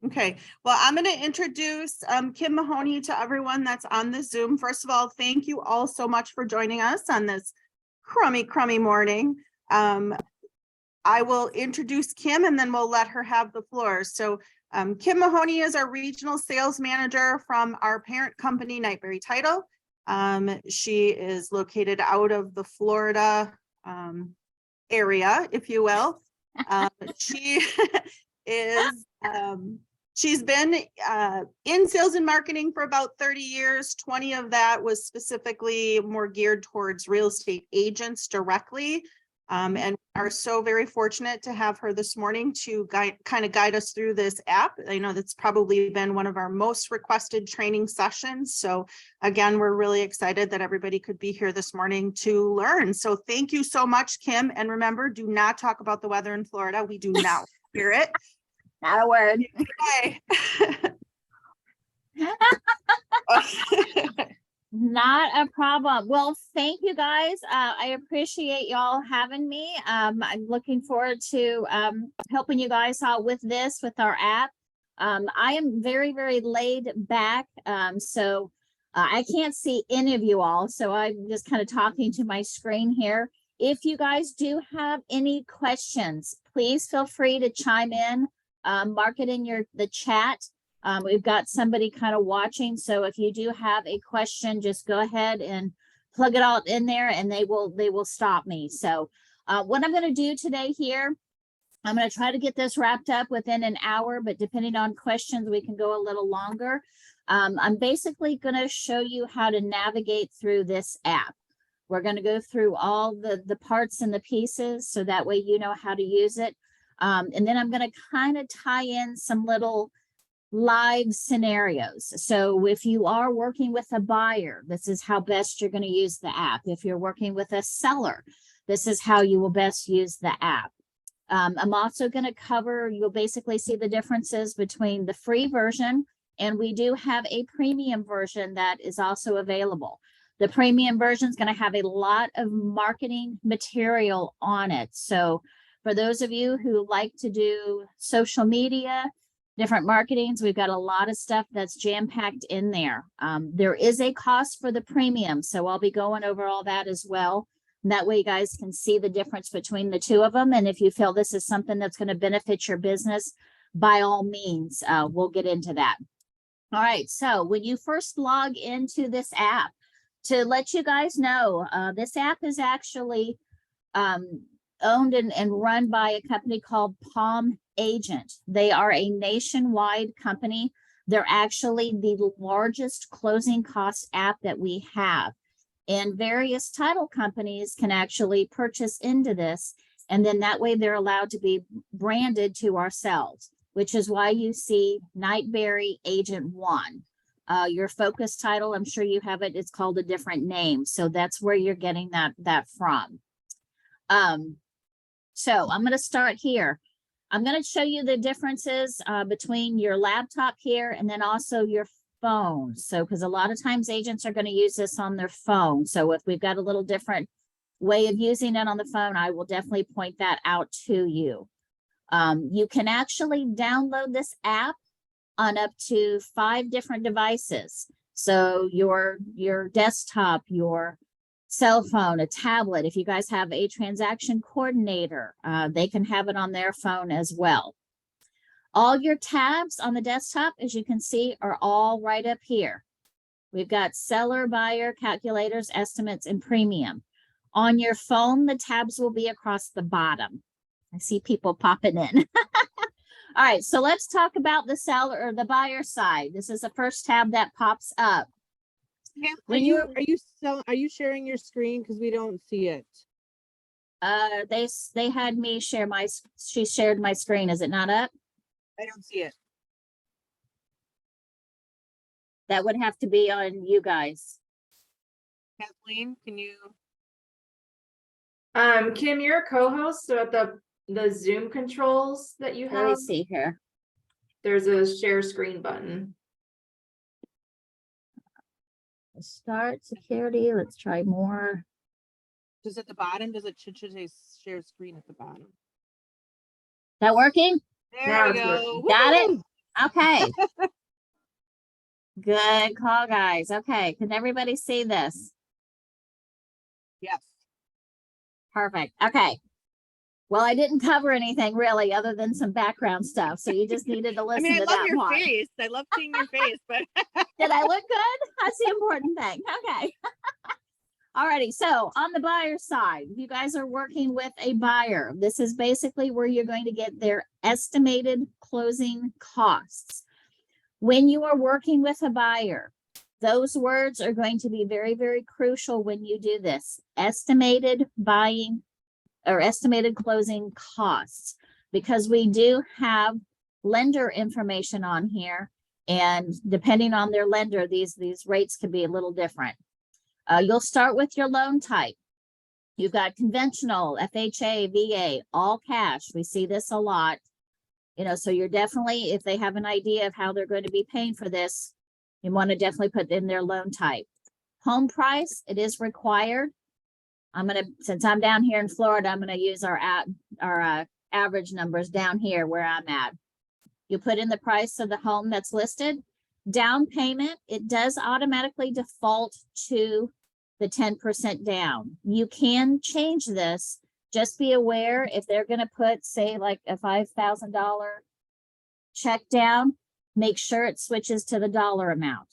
Okay, well, I'm going to introduce Kim Mahoney to everyone that's on the Zoom. First of all, thank you all so much for joining us on this crummy morning. I will introduce Kim and then we'll let her have the floor. So Kim Mahoney is our regional sales manager from our parent company, Knightberry Title. She is located out of the Florida area, if you will. She is she's been in sales and marketing for about 30 years. 20 of that was specifically more geared towards real estate agents directly. And are so very fortunate to have her this morning to kind of guide us through this app. I know that's probably been one of our most requested training sessions. So again, we're really excited that everybody could be here this morning to learn. So thank you so much, Kim. And remember, do not talk about the weather in Florida. We do not hear it. Not a word. Okay. Not a problem. Well, thank you guys. I appreciate y'all having me. I'm looking forward to helping you guys out with this, with our app. I am very, very laid back. So I can't see any of you all. So I'm just kind of talking to my screen here. If you guys do have any questions, please feel free to chime in, mark it in the chat. We've got somebody kind of watching. So if you do have a question, just go ahead and plug it all in there and they will stop me. So what I'm going to do today here, I'm going to try to get this wrapped up within an hour, but depending on questions, we can go a little longer. I'm basically going to show you how to navigate through this app. We're going to go through all the parts and the pieces so that way you know how to use it. And then I'm going to kind of tie in some little live scenarios. So if you are working with a buyer, this is how best you're going to use the app. If you're working with a seller, this is how you will best use the app. I'm also going to cover, you'll basically see the differences between the free version, and we do have a premium version that is also available. The premium version is going to have a lot of marketing material on it. So for those of you who like to do social media, different marketings, we've got a lot of stuff that's jam-packed in there. There is a cost for the premium, so I'll be going over all that as well. And that way you guys can see the difference between the two of them. And if you feel this is something that's going to benefit your business, by all means, we'll get into that. All right, so when you first log into this app, to let you guys know, this app is actually owned and run by a company called Palm Agent. They are a nationwide company. They're actually the largest closing cost app that we have. And various title companies can actually purchase into this. And then that way they're allowed to be branded to ourselves, which is why you see Knightberry Agent One. Your focus title, I'm sure you have it, it's called a different name. So that's where you're getting that from. So I'm going to start here. I'm going to show you the differences between your laptop here and then also your phone. So, because a lot of times agents are going to use this on their phone. So if we've got a little different way of using it on the phone, I will definitely point that out to you. You can actually download this app on up to 5 different devices. So your desktop, your cell phone, a tablet. If you guys have a transaction coordinator, they can have it on their phone as well. All your tabs on the desktop, as you can see, are all right up here. We've got seller, buyer, calculators, estimates, and premium. On your phone, the tabs will be across the bottom. I see people popping in. All right, so let's talk about the seller or the buyer side. This is the first tab that pops up. Yeah, are you sharing your screen, because we don't see it? They had me share she shared my screen. Is it not up? I don't see it. That would have to be on you guys. Kathleen, can you? Kim, you're a co-host, so at the Zoom controls that you Let me have, see here. there's a share screen button. Start security. Let's try more. Just at the bottom, should say share screen at the bottom? That working? There Now we it's go. Got it? Woo-hoo! Okay. Good call, guys. Okay, can everybody see this? Yes. Perfect. Okay. Well, I didn't cover anything really other than some background stuff, so you just needed to I listen mean, I to love that your part. face. I love seeing your face, but Did I look good? That's the important thing. Okay. Alrighty, so on the buyer side, you guys are working with a buyer. This is basically where you're going to get their estimated closing costs. When you are working with a buyer, those words are going to be very, very crucial when you do this. Estimated buying or estimated closing costs, because we do have lender information on here. And depending on their lender, these rates can be a little different. You'll start with your loan type. You've got conventional, FHA, VA, all cash. We see this a lot. You know, so you're definitely, if they have an idea of how they're going to be paying for this, you want to definitely put in their loan type. Home price, it is required. Since I'm down here in Florida, I'm going to use our average numbers down here where I'm at. You put in the price of the home that's listed. Down payment, it does automatically default to the 10% down. You can change this. Just be aware if they're going to put, say, like a $5,000 check down, make sure it switches to the dollar amount.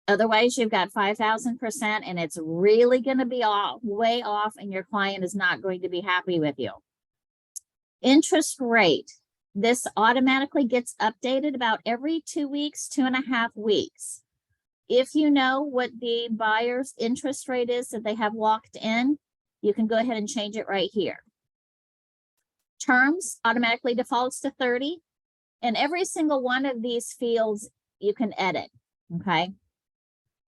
Otherwise, you've got 5,000% and it's really going to be way off and your client is not going to be happy with you. Interest rate. This automatically gets updated about every 2 weeks, 2.5 weeks. If you know what the buyer's interest rate is that they have locked in, you can go ahead and change it right here. Terms automatically defaults to 30, and every single one of these fields you can edit, okay?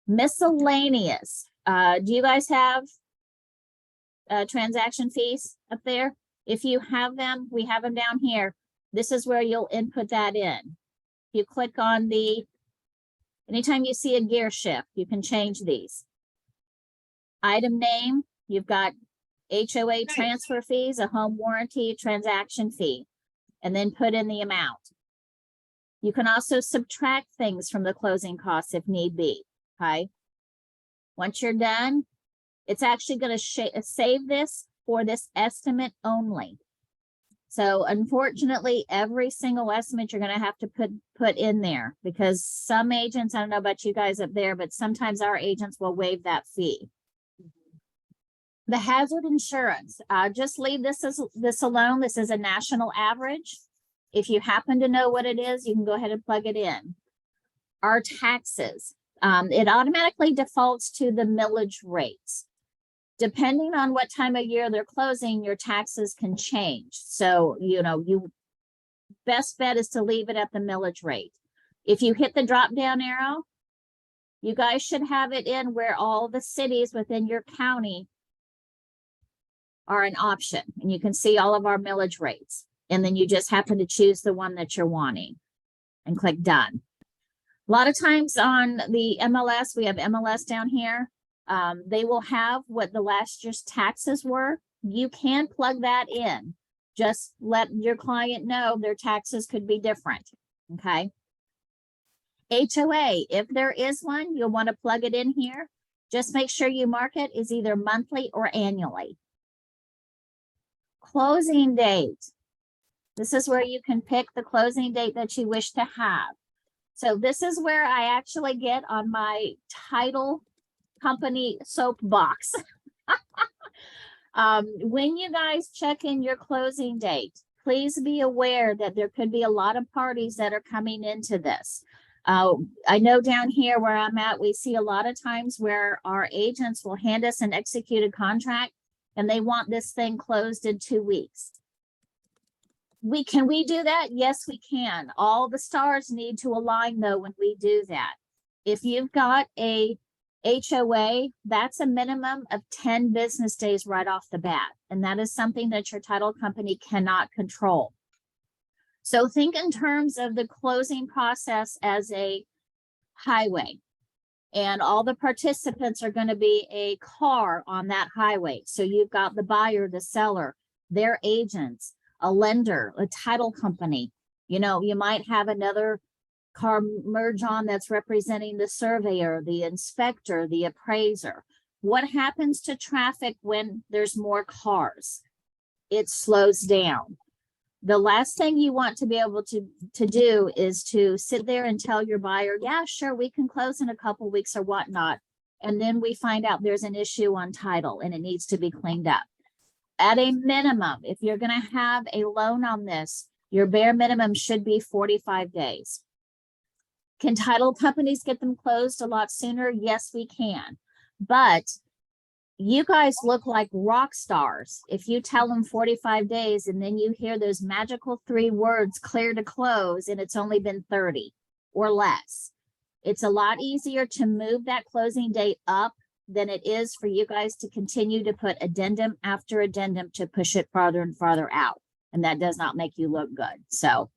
Miscellaneous. Do you guys have transaction fees up there? If you have them, we have them down here. This is where you'll input that in. You click on anytime you see a gear shift, you can change these. Item name, you've got HOA transfer fees, a home warranty, transaction fee, and then put in the amount. You can also subtract things from the closing costs if need be, okay? Once you're done, it's actually going to save this for this estimate only. So unfortunately, every single estimate you're going to have to put in there, because some agents, I don't know about you guys up there, but sometimes our agents will waive that fee. The hazard insurance, just leave this alone. This is a national average. If you happen to know what it is, you can go ahead and plug it in. Our taxes, it automatically defaults to the millage rates. Depending on what time of year they're closing, your taxes can change. So, you know, best bet is to leave it at the millage rate. If you hit the drop down arrow, you guys should have it in where all the cities within your county are an option, and you can see all of our millage rates. And then you just happen to choose the one that you're wanting and click done. A lot of times on the MLS, we have MLS down here. They will have what the last year's taxes were. You can plug that in. Just let your client know their taxes could be different, okay? HOA, if there is one, you'll want to plug it in here. Just make sure you mark it as either monthly or annually. Closing date. This is where you can pick the closing date that you wish to have. So this is where I actually get on my title company soapbox. When you guys check in your closing date, please be aware that there could be a lot of parties that are coming into this. I know down here where I'm at, we see a lot of times where our agents will hand us an executed contract and they want this thing closed in 2 weeks. Can we do that? Yes, we can. All the stars need to align though when we do that. If you've got a HOA, that's a minimum of 10 business days right off the bat. And that is something that your title company cannot control. So think in terms of the closing process as a highway. And all the participants are going to be a car on that highway. So you've got the buyer, the seller, their agents, a lender, a title company. You know, you might have another car merge on that's representing the surveyor, the inspector, the appraiser. What happens to traffic when there's more cars? It slows down. The last thing you want to be able to do is to sit there and tell your buyer, yeah, sure, we can close in a couple weeks or whatnot. And then we find out there's an issue on title and it needs to be cleaned up. At a minimum, if you're going to have a loan on this, your bare minimum should be 45 days. Can title companies get them closed a lot sooner? Yes, we can. But you guys look like rock stars. If you tell them 45 days and then you hear those magical 3 words, clear to close, and it's only been 30 or less. It's a lot easier to move that closing date up than it is for you guys to continue to put addendum after addendum to push it farther and farther out. And that does not make you look good. So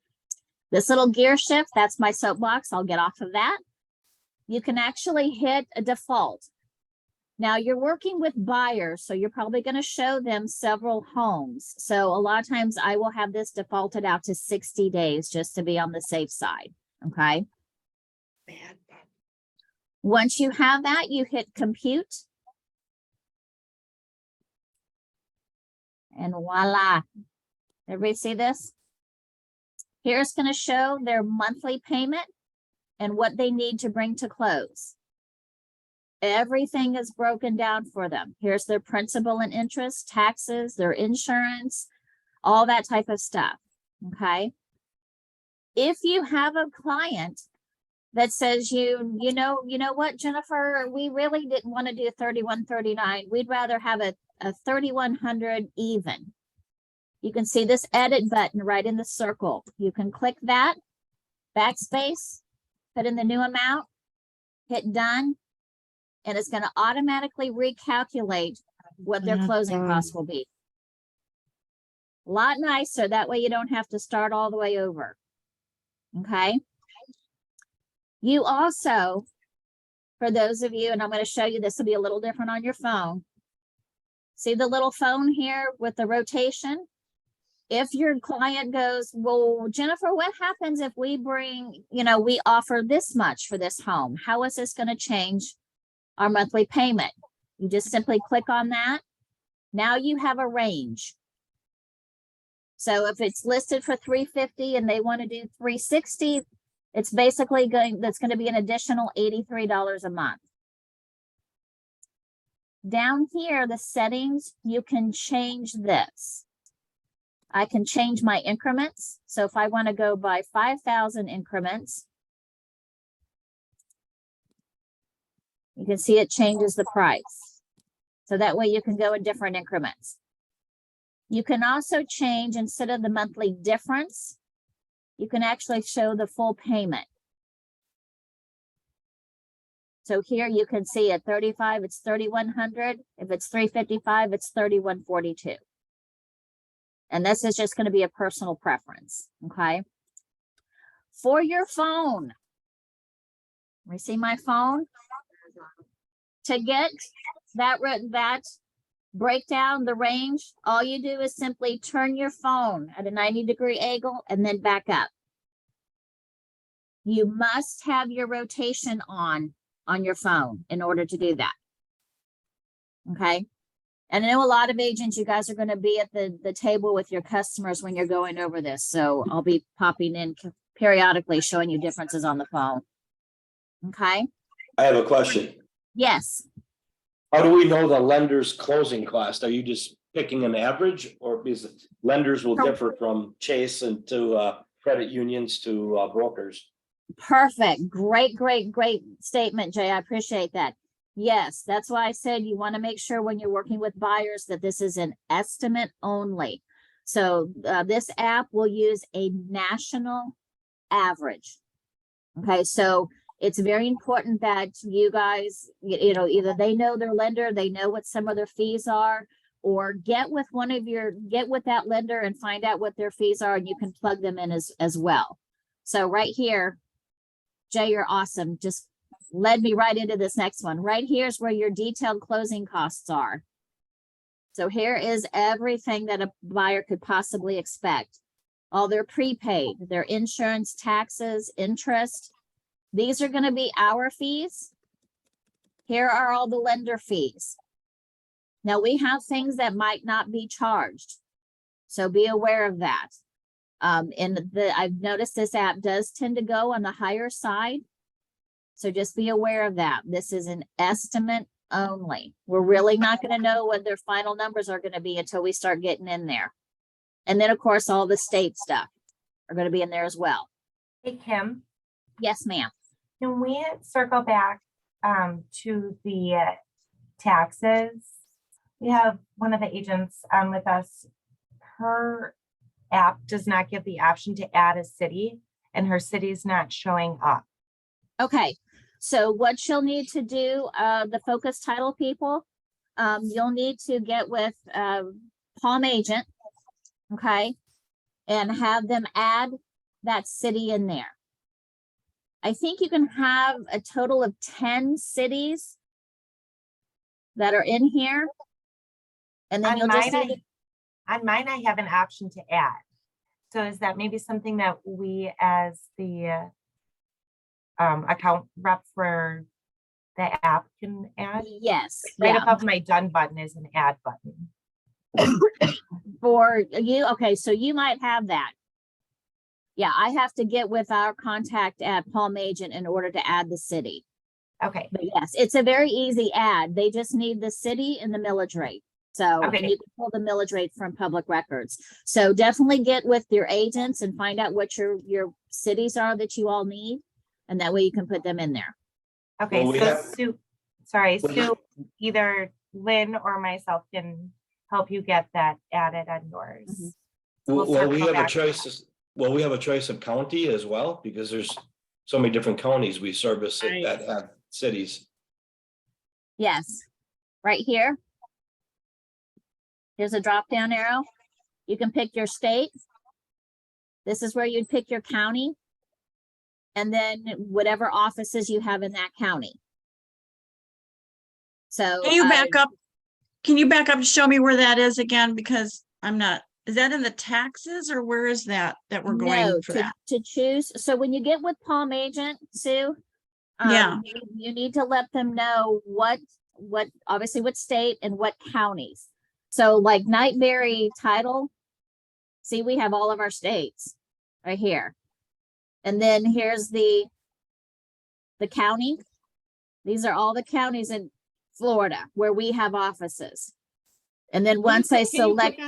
this little gear shift, that's my soapbox. I'll get off of that. You can actually hit a default. Now you're working with buyers, so you're probably going to show them several homes. So a lot of times I will have this defaulted out to 60 days just to be on the safe side. Okay. Once you have that, you hit compute. And voila. Everybody see this? Here's going to show their monthly payment and what they need to bring to close. Everything is broken down for them. Here's their principal and interest, taxes, their insurance, all that type of stuff. Okay. If you have a client that says, you know what, Jennifer, we really didn't want to do 3139. We'd rather have a 3100 even. You can see this edit button right in the circle. You can click that, backspace, put in the new amount, hit done, and it's going to automatically recalculate what their closing costs will be. A lot nicer. That way you don't have to start all the way over. Okay. You also, for those of you, and I'm going to show you, this will be a little different on your phone. See the little phone here with the rotation? If your client goes, well, Jennifer, what happens if we bring, we offer this much for this home? How is this going to change our monthly payment? You just simply click on that. Now you have a range. So if it's listed for 350 and they want to do 360, it's basically that's going to be an additional $83 a month. Down here, the settings, you can change this. I can change my increments. So if I want to go by 5,000 increments, you can see it changes the price. So that way you can go in different increments. You can also change, instead of the monthly difference, you can actually show the full payment. So here you can see at 35, it's 3,100. If it's 355, it's 3,142. And this is just going to be a personal preference. Okay. For your phone, let me see my phone. To get that breakdown, the range, all you do is simply turn your phone at a 90-degree angle and then back up. You must have your rotation on your phone in order to do that. Okay. And I know a lot of agents, you guys are going to be at the table with your customers when you're going over this. So I'll be popping in periodically showing you differences on the phone. Okay. I have a question. Yes. How do we know the lender's closing cost? Are you just picking an average, or because lenders will differ from Chase and to credit unions to brokers? Perfect. Great statement, Jay. I appreciate that. Yes, that's why I said you want to make sure when you're working with buyers that this is an estimate only. So this app will use a national average. Okay, so it's very important that you guys, either they know their lender, they know what some of their fees are, or get with that lender and find out what their fees are, and you can plug them in as well. So right here, Jay, you're awesome. Just led me right into this next one. Right here is where your detailed closing costs are. So here is everything that a buyer could possibly expect. all their prepaid, their insurance, taxes, interest. These are gonna be our fees. Here are all the lender fees. Now, we have things that might not be charged, so be aware of that. I've noticed this app does tend to go on the higher side. So just be aware of that. This is an estimate only. We're really not gonna know what their final numbers are gonna be until we start getting in there. And then, of course, all the state stuff are gonna be in there as well. Hey, Kim, Yes, ma'am. can we circle back to the taxes? We have one of the agents on with us. Her app does not give the option to add a city, and her city's not showing up. Okay, so what you'll need to do, the focus title people, you'll need to get with Palm Agent, okay? And have them add that city in there. I think you can have a total of 10 cities that are in here. And then On you'll just mine, need to On mine, I have an option to add. So is that maybe something that we, as the account rep for the app, can add? yes, Right yeah. above my done button is an add button. For you, okay, so you might have that. Yeah, I have to get with our contact at Palm Agent in order to add the city. Okay, But yes, it's a very easy ad. They just need the city and the millage rate. So, and Okay. you can pull the millage rate from public records. So definitely get with your agents and find out what your cities are that you all need. And that way you can put them in there. okay, Well, we so have- Sue, sorry, Well, Sue, either Lynn or myself can help you get that added on yours. Mhm. We'll Well, we circle have a back. choice, well, we have a choice of county as well, because there's so many different counties we service that have cities. Yes, right here. Here's a drop down arrow. You can pick your state. This is where you'd pick your county. And then whatever offices you have in that county. So. Can you I- back up? Can you back up and show me where that is again? Because I'm not, is that in the taxes or where is that we're No, going for that? to choose, so when you get with Palm Agent, Sue. Yeah. You need to let them know what, obviously what state and what counties. So like Nightberry title. See, we have all of our states right here. And then here's the county. These are all the counties in Florida where we have offices. And then once I select.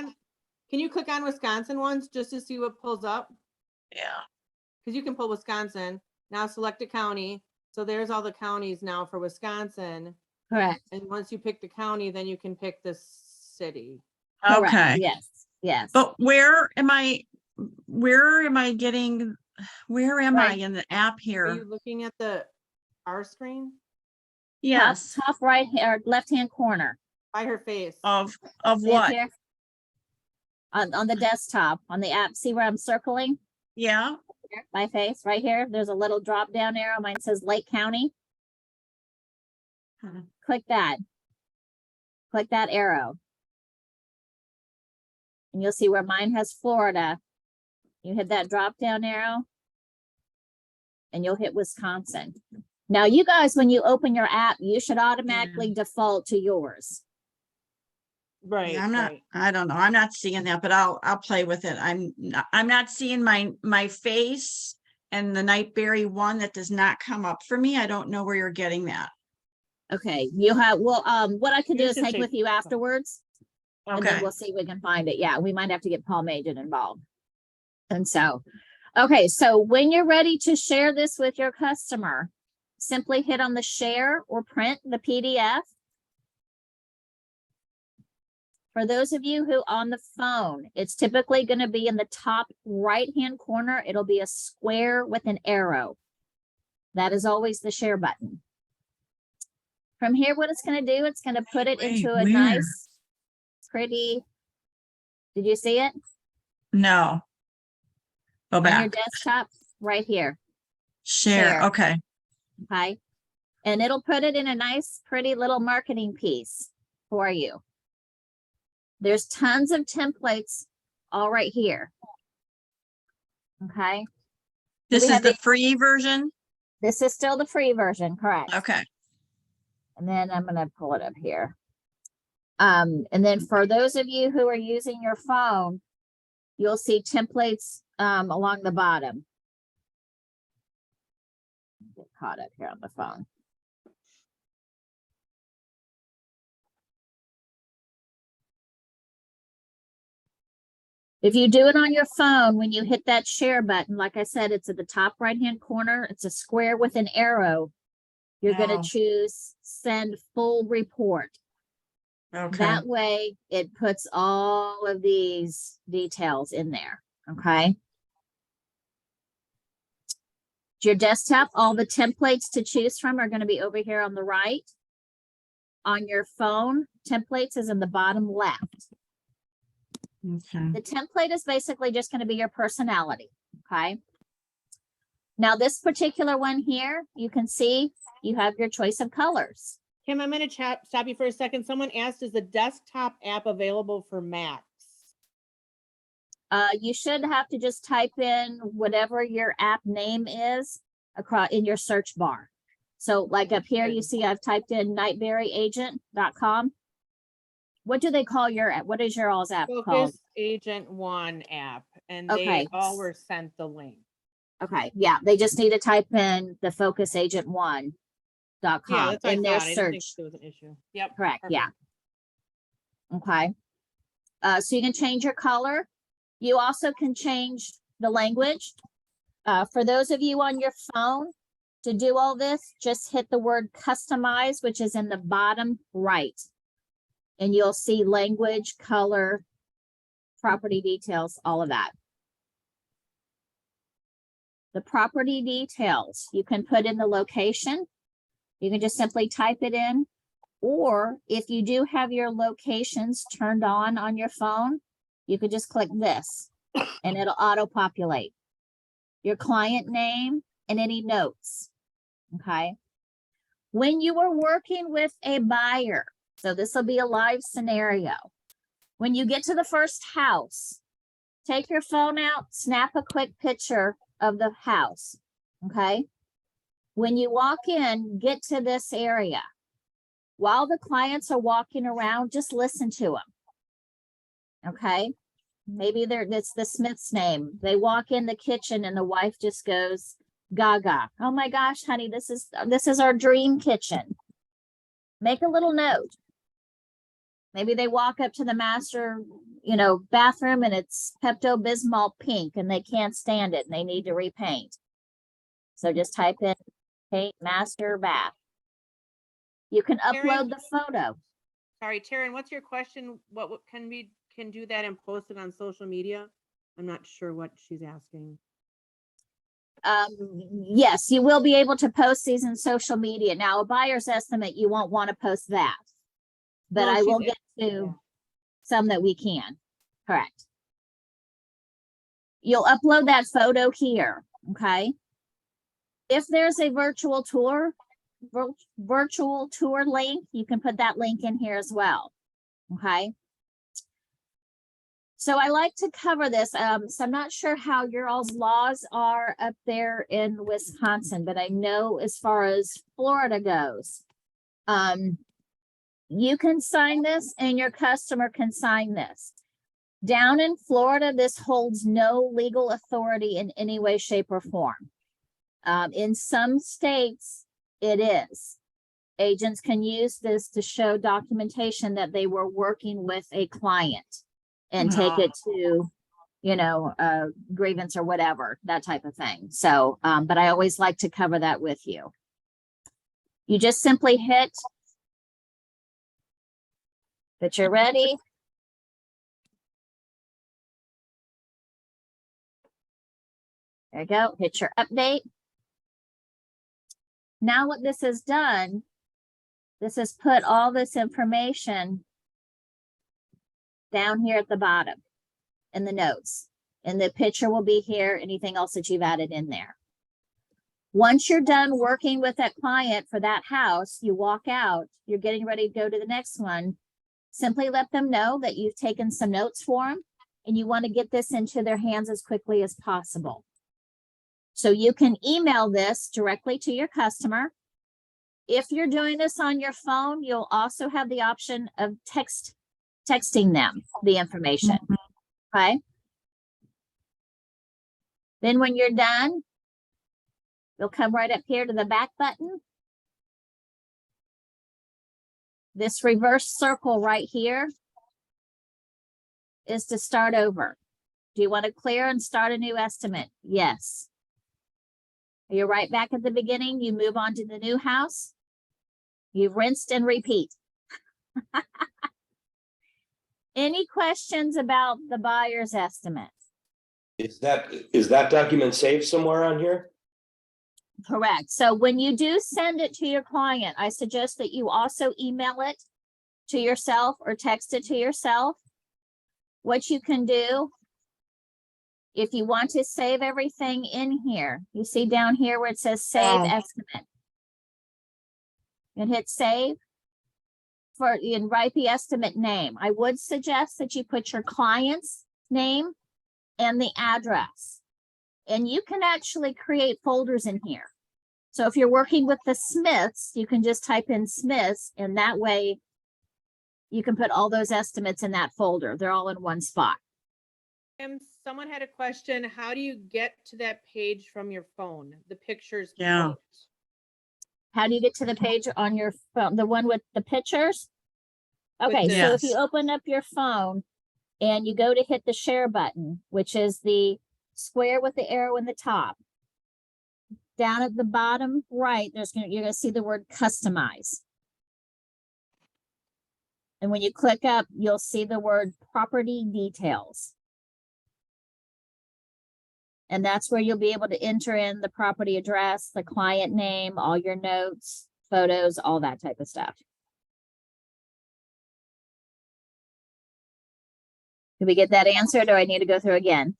Can you click on Wisconsin ones just to see what pulls up? Yeah. Because you can pull Wisconsin, now select a county. So there's all the counties now for Wisconsin. Correct. And once you pick the county, then you can pick the city. Correct. Okay. Yes, yes. But where am I getting, where am I Right. in the app Are here? you looking at our screen? Yes, Top right or left-hand corner. By her face. of See up what? here? On the desktop, on the app, see where I'm circling? Yeah, Here, my face, right here, there's a little drop down arrow, mine says Lake County. Mhm. Click that. Click that arrow. And you'll see where mine has Florida. You hit that drop down arrow. And you'll hit Wisconsin. Now, you guys, when you open your app, you should automatically default to yours. Right. I'm not, right. I don't know. I'm not seeing that, but I'll play with it. I'm not seeing my face and the Nightberry one that does not come up for me. I don't know where you're getting that. Okay, you have, well, what I could do Yours is should take say- with you afterwards. And then Okay. we'll see if we can find it. Yeah, we might have to get Palm Agent involved. And so, okay, so when you're ready to share this with your customer, simply hit on the share or print the PDF. For those of you who on the phone, it's typically going to be in the top right-hand corner. It'll be a square with an arrow. That is always the share button. From here, what it's going to do, it's going to put it Wait, into a where? nice, pretty, did you see it? No. Go On your back. desktop, right here, Share. share. Okay. okay? And it'll put it in a nice, pretty little marketing piece for you. There's tons of templates all right here. Okay, This we is have the the- free version? this is still the free version, correct? Okay. And then I'm gonna pull it up here. And then for those of you who are using your phone, you'll see templates along the bottom. Get caught up here on the phone. If you do it on your phone, when you hit that share button, like I said, it's at the top right-hand corner. It's a square with an arrow. You're gonna Oh. choose send full report. Okay. That way it puts all of these details in there, okay? Your desktop, all the templates to choose from are gonna be over here on the right. On your phone, templates is in the bottom left. Okay. The template is basically just gonna be your personality, okay? Now, this particular one here, you can see you have your choice of colors. Kim, I'm gonna stop you for a second. Someone asked, is the desktop app available for Macs? You should have to just type in whatever your app name is across in your search bar. So like up here, you see I've typed in nightberryagent.com. What do they call your app? What is your all's app called? Focus Agent One app, and they Okay. all were sent the link. Okay, yeah, they just need to type in the focusagent1.com Yeah, that's what I in their thought. I didn't think search. there was an issue. Yep. Correct, perfect. yeah. Okay. So you can change your color. You also can change the language. For those of you on your phone, to do all this, just hit the word customize, which is in the bottom right. And you'll see language, color, property details, all of that. The property details, you can put in the location. You can just simply type it in. Or if you do have your locations turned on your phone, you could just click this and it'll auto-populate your client name and any notes. Okay. When you are working with a buyer, so this will be a live scenario. When you get to the first house, take your phone out, snap a quick picture of the house. Okay. When you walk in, get to this area. While the clients are walking around, just listen to them. Okay. Maybe it's the Smith's name. They walk in the kitchen and the wife just goes gaga. Oh my gosh, honey, this is our dream kitchen. Make a little note. Maybe they walk up to the master, bathroom and it's Pepto-Bismol pink and they can't stand it and they need to repaint. So just type in paint master bath. You can upload the photo. Sorry, Taryn, what's your question? What can we do that and post it on social media? I'm not sure what she's asking. Yes, you will be able to post these in social media. Now, a buyer's estimate, you won't want to post that. But No, I will she's- get to yeah. some that we can. Correct. You'll upload that photo here, okay? If there's a virtual tour link, you can put that link in here as well, okay? So I like to cover this. So I'm not sure how your all's laws are up there in Wisconsin, but I know as far as Florida goes, you can sign this and your customer can sign this. Down in Florida, this holds no legal authority in any way, shape, or form. In some states, it is. Agents can use this to show documentation that they were working with a client and take it to, grievance or whatever, that type of thing. So, but I always like to cover that with you. You just simply hit that you're ready. There you go. Hit your update. Now what this has done, this has put all this information down here at the bottom in the notes. And the picture will be here, anything else that you've added in there. Once you're done working with that client for that house, you walk out, you're getting ready to go to the next one. Simply let them know that you've taken some notes for them and you want to get this into their hands as quickly as possible. So you can email this directly to your customer. If you're doing this on your phone, you'll also have the option of texting them the information. Okay. Then when you're done, you'll come right up here to the back button. This reverse circle right here is to start over. Do you want to clear and start a new estimate? Yes. You're right back at the beginning. You move on to the new house. You rinsed and repeat. Any questions about the buyer's estimate? Is that document saved somewhere on here? Correct. So when you do send it to your client, I suggest that you also email it to yourself or text it to yourself. What you can do, if you want to save everything in here, you see down here where it says save estimate. And hit save and write the estimate name. I would suggest that you put your client's name and the address. And you can actually create folders in here. So if you're working with the Smiths, you can just type in Smiths, and that way you can put all those estimates in that folder. They're all in one spot. Someone had a question. How do you get to that page from your phone? The pictures. Yeah. quote. How do you get to the page on your phone? The one with the pictures? Okay, the- so if you Yes. open up your phone and you go to hit the share button, which is the square with the arrow in the top. Down at the bottom right, you're gonna see the word customize. And when you click up, you'll see the word property details. And that's where you'll be able to enter in the property address, the client name, all your notes, photos, all that type of stuff. Did we get that answered, or I need to go through again?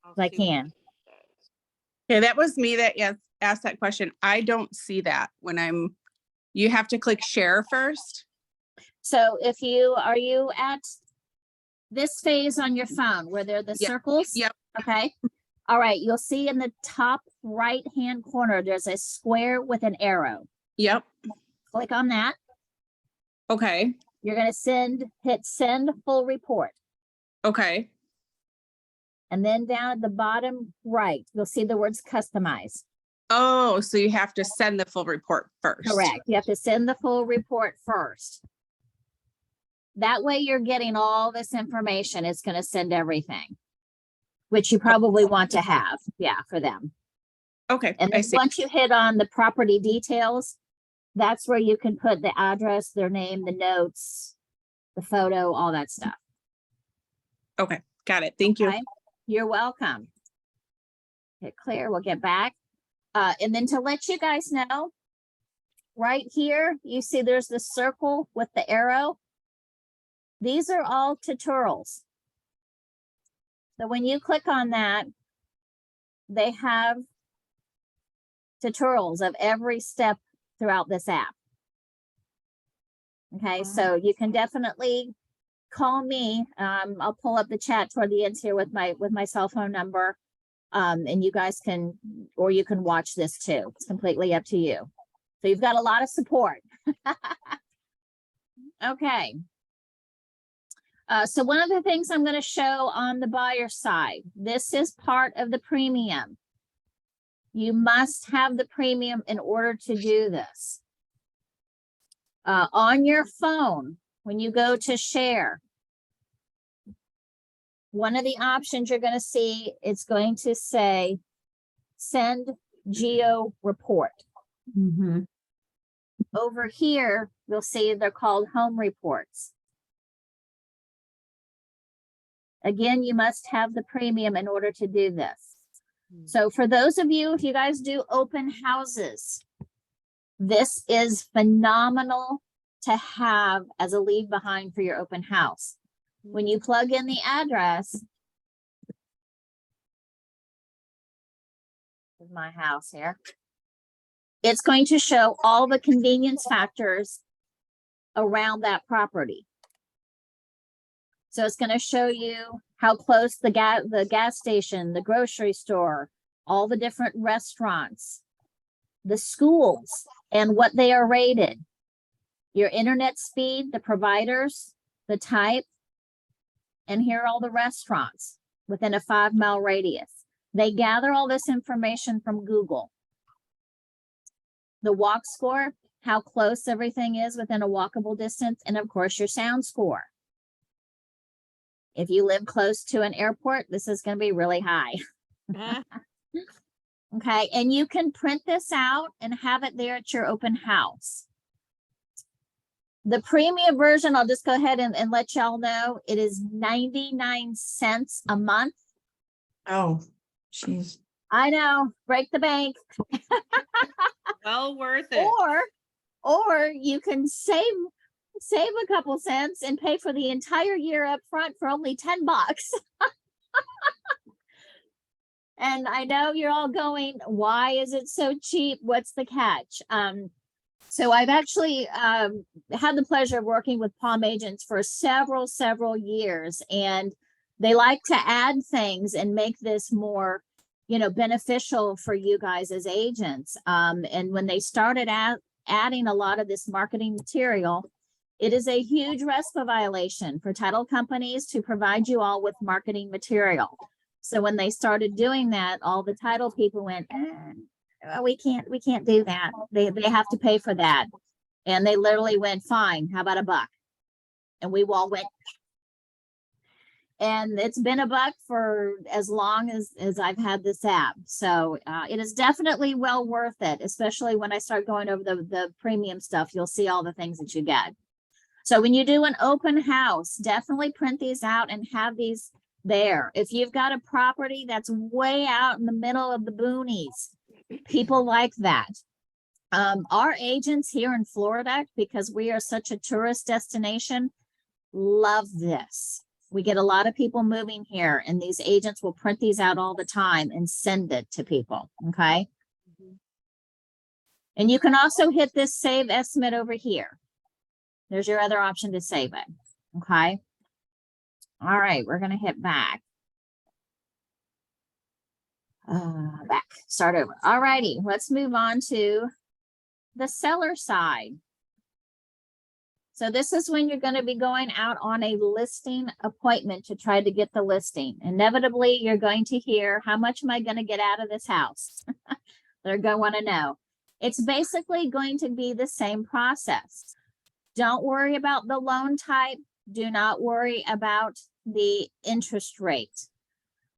I'll I see what can. it says. Okay, that was me that asked that question. I don't see that when you have to click share first. So if are you at this phase on your phone where there are the Yep, circles? yep. Okay. All right. You'll see in the top right-hand corner, there's a square with an arrow. Yep, Click on that. okay, You're going to hit send full report. okay, And then down at the bottom right, you'll see the words customize. oh, so you have to send the full report first. Correct. You have to send the full report first. That way you're getting all this information. It's going to send everything, which you probably want to have. Yeah, for them. Okay, And I then see, once you hit on the property details, that's where you can put the address, their name, the notes, the photo, all that stuff. okay, got it, thank you. Okay? You're welcome. Hit clear, we'll get back. And then to let you guys know, right here, you see there's the circle with the arrow. These are all tutorials. So when you click on that, they have tutorials of every step throughout this app. Okay, so you can definitely call me. I'll pull up the chat toward the end here with my cell phone number. And you guys can, or you can watch this too. It's completely up to you. So you've got a lot of support. Okay. So one of the things I'm going to show on the buyer side, this is part of the premium. You must have the premium in order to do this. On your phone, when you go to share, one of the options you're going to see, it's going to say, send geo report. Mhm. Over here, you'll see they're called home reports. Again, you must have the premium in order to do this. So for those of you, if you guys do open houses, this is phenomenal to have as a leave behind for your open house. When you plug in the address, this is my house here, it's going to show all the convenience factors around that property. So it's going to show you how close the gas station, the grocery store, all the different restaurants, the schools, and what they are rated, your internet speed, the providers, the type, and here are all the restaurants within a 5-mile radius. They gather all this information from Google. The walk score, how close everything is within a walkable distance, and of course your sound score. If you live close to an airport, this is going to be really high. Okay, and you can print this out and have it there at your open house. The premium version, I'll just go ahead and let y'all know, it is 99 cents a month. Oh, jeez. I know, break the bank. Well worth it. Or you can save a couple cents and pay for the entire year up front for only $10. And I know you're all going, why is it so cheap? What's the catch? So I've actually had the pleasure of working with Palm agents for several years, and they like to add things and make this more, beneficial for you guys as agents. And when they started adding a lot of this marketing material, it is a huge RESPA violation for title companies to provide you all with marketing material. So when they started doing that, all the title people went, we can't do that. They have to pay for that. And they literally went, fine, how about $1? And we all went, and it's been $1 for as long as I've had this app. So it is definitely well worth it, especially when I start going over the premium stuff. You'll see all the things that you get. So when you do an open house, definitely print these out and have these there. If you've got a property that's way out in the middle of the boonies, people like that. Our agents here in Florida, because we are such a tourist destination, love this. We get a lot of people moving here, and these agents will print these out all the time and send it to people. Okay. And you can also hit this save estimate over here. There's your other option to save it. Okay. All right, we're going to hit back. Start over. All righty, let's move on to the seller side. So this is when you're going to be going out on a listing appointment to try to get the listing. Inevitably, you're going to hear, how much am I going to get out of this house? They're going to want to know. It's basically going to be the same process. Don't worry about the loan type. Do not worry about the interest rate.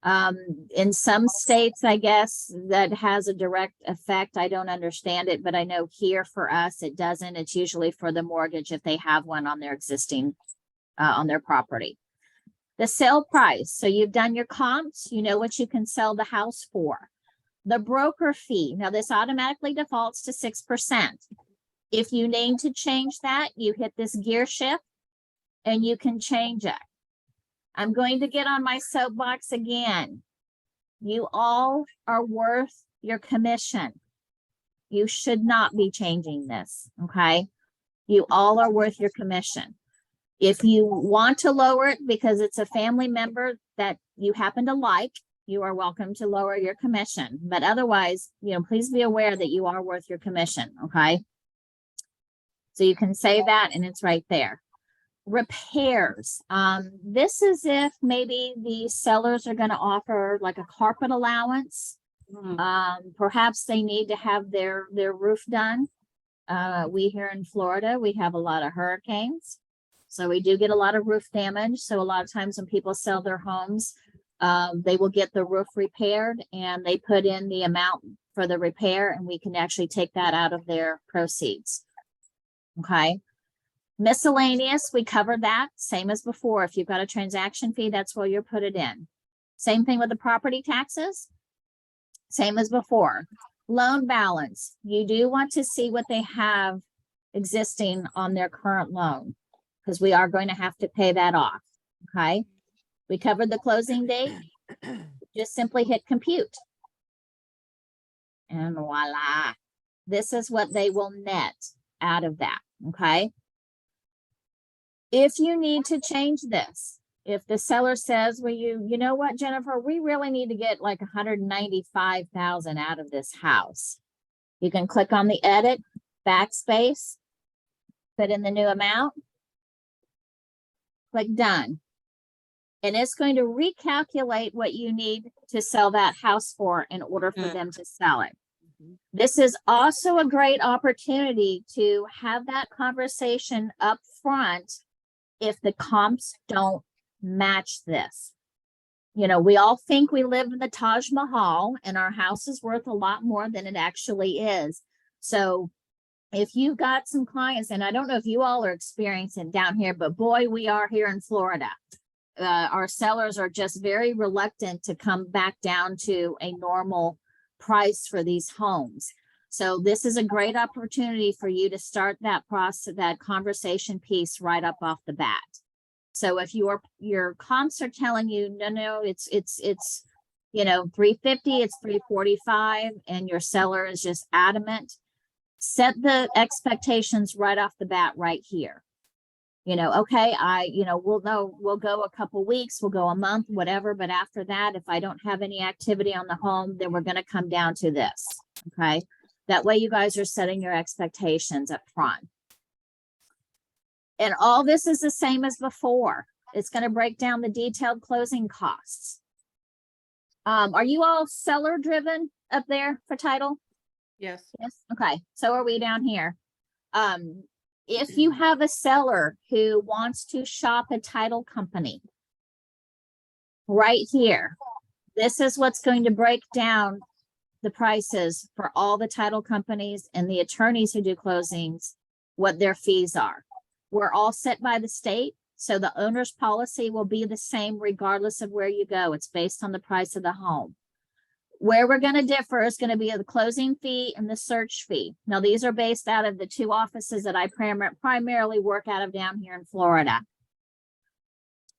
In some states, I guess that has a direct effect. I don't understand it, but I know here for us, it doesn't. It's usually for the mortgage if they have one on their existing, on their property. The sale price. So you've done your comps, you know what you can sell the house for. The broker fee. Now this automatically defaults to 6%. If you need to change that, you hit this gear shift and you can change it. I'm going to get on my soapbox again. You all are worth your commission. You should not be changing this, okay? You all are worth your commission. If you want to lower it because it's a family member that you happen to like, you are welcome to lower your commission. But otherwise, please be aware that you are worth your commission, okay? So you can save that and it's right there. Repairs. This is if maybe the sellers are going to offer like a carpet allowance. Perhaps they need to have their roof done. We here in Florida, we have a lot of hurricanes. So we do get a lot of roof damage. So a lot of times when people sell their homes, they will get the roof repaired and they put in the amount for the repair and we can actually take that out of their proceeds. Okay. Miscellaneous, we covered that, same as before. If you've got a transaction fee, that's where you put it in. Same thing with the property taxes, same as before. Loan balance, you do want to see what they have existing on their current loan, because we are going to have to pay that off, okay? We covered the closing date, just simply hit compute. And voila, this is what they will net out of that, okay? If you need to change this, If the seller says, well, you know what, Jennifer, we really need to get like 195,000 out of this house. You can click on the edit, backspace, put in the new amount, click done. And it's going to recalculate what you need to sell that house for in order for them to sell it. Mhm. This is also a great opportunity to have that conversation up front if the comps don't match this. You know, we all think we live in the Taj Mahal and our house is worth a lot more than it actually is. So if you've got some clients, and I don't know if you all are experiencing down here, but boy, we are here in Florida. Our sellers are just very reluctant to come back down to a normal price for these homes. So this is a great opportunity for you to start that process, that conversation piece right up off the bat. So if your comps are telling you, no, it's, you know, 350, it's 345, and your seller is just adamant, set the expectations right off the bat right here. You know, okay, we'll go a couple weeks, we'll go a month, whatever. But after that, if I don't have any activity on the home, then we're going to come down to this. Okay. That way you guys are setting your expectations up front. And all this is the same as before. It's going to break down the detailed closing costs. Are you all seller driven up there for title? Yes. Yes. Okay. So are we down here. If you have a seller who wants to shop a title company, right here, this is what's going to break down the prices for all the title companies and the attorneys who do closings, what their fees are. We're all set by the state, so the owner's policy will be the same regardless of where you go. It's based on the price of the home. Where we're going to differ is going to be the closing fee and the search fee. Now, these are based out of the two offices that I primarily work out of down here in Florida.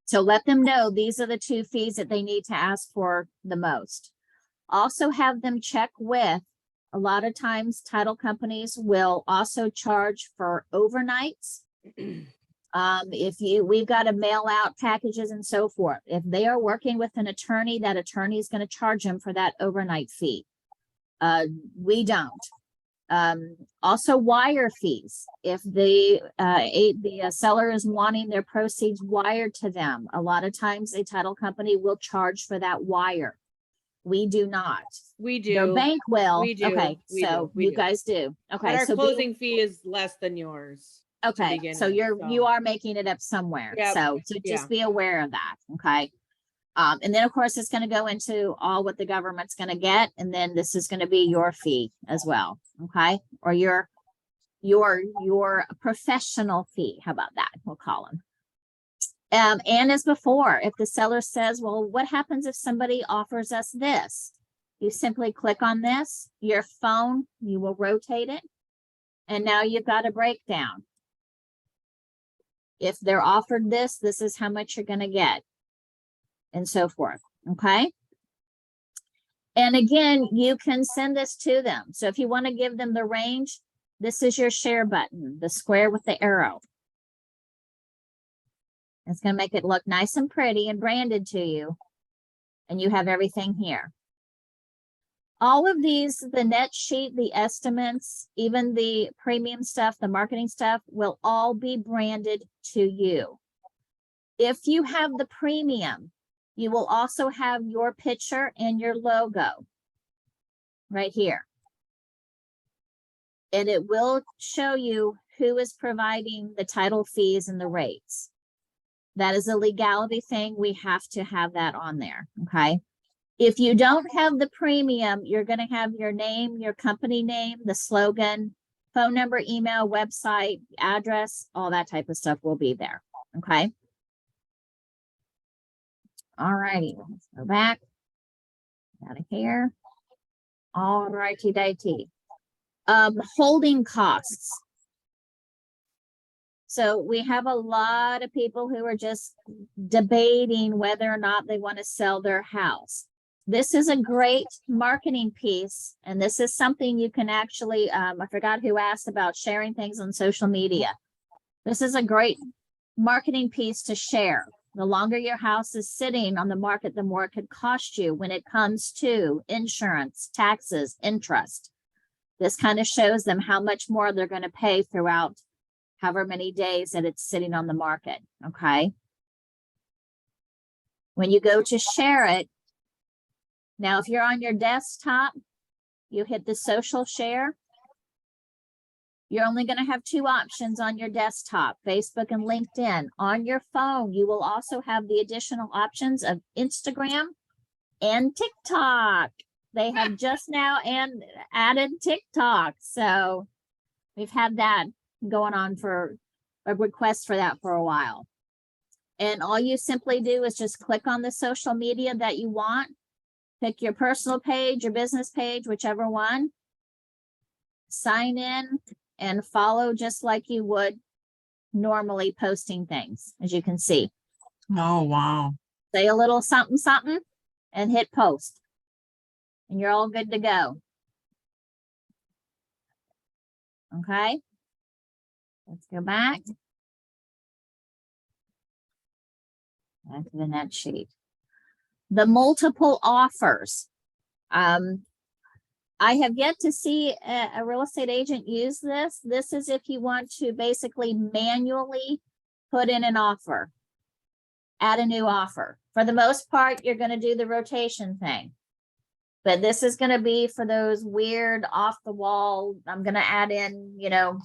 So let them know these are the two fees that they need to ask for the most. Also have them check with, a lot of times title companies will also charge for overnights. We've got to mail out packages and so forth. If they are working with an attorney, that attorney is going to charge them for that overnight fee. We don't. Also wire fees. If the seller is wanting their proceeds wired to them, a lot of times a title company will charge for that wire. We do not. We do. Their bank will. We do. Okay, We so do. We you do. guys do. But Okay, our so closing fee is less than yours. to okay, begin so with, you are making it up somewhere. Yep, So to yeah. just be aware of that, okay? And then of course, it's gonna go into all what the government's gonna get, and then this is gonna be your fee as well, okay? Or your professional fee, how about that? We'll call them. And as before, if the seller says, well, what happens if somebody offers us this? You simply click on this, your phone, you will rotate it, and now you've got a breakdown. If they're offered this, this is how much you're gonna get, and so forth, okay? And again, you can send this to them. So if you want to give them the range, this is your share button, the square with the arrow. It's gonna make it look nice and pretty and branded to you, and you have everything here. All of these, the net sheet, the estimates, even the premium stuff, the marketing stuff, will all be branded to you. If you have the premium, you will also have your picture and your logo right here. And it will show you who is providing the title fees and the rates. That is a legality thing. We have to have that on there, okay? If you don't have the premium, you're going to have your name, your company name, the slogan, phone number, email, website, address, all that type of stuff will be there, okay? All righty, let's go back out of here. All righty, dighty. Holding costs. So we have a lot of people who are just debating whether or not they want to sell their house. This is a great marketing piece, and this is something you can actually, I forgot who asked about sharing things on social media. This is a great marketing piece to share. The longer your house is sitting on the market, the more it could cost you when it comes to insurance, taxes, interest. This kind of shows them how much more they're going to pay throughout however many days that it's sitting on the market, okay? When you go to share it, now if you're on your desktop, you hit the social share. You're only going to have two options on your desktop, Facebook and LinkedIn. On your phone, you will also have the additional options of Instagram and TikTok. They have just now added TikTok. So we've had that going on for a request for that for a while. And all you simply do is just click on the social media that you want. Pick your personal page, your business page, whichever one. Sign in and follow just like you would normally posting things, as you can see. Oh, wow. Say a little something, something, and hit post. And you're all good to go. Okay. Let's go back. Back to the next sheet. The multiple offers. I have yet to see a real estate agent use this. This is if you want to basically manually put in an offer, add a new offer. For the most part, you're going to do the rotation thing. But this is going to be for those weird off the wall. I'm going to add in, you know,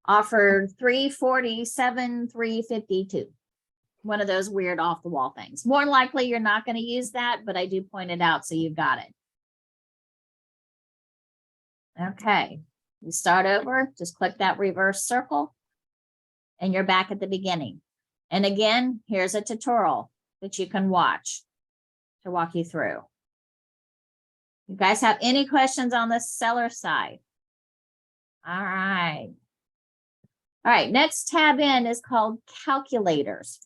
offer 347, 352. One of those weird off the wall things. More than likely, you're not going to use that, but I do point it out so you've got it. Okay, you start over, just click that reverse circle and you're back at the beginning. And again, here's a tutorial that you can watch to walk you through. You guys have any questions on the seller side? All right. All right, next tab in is called calculators.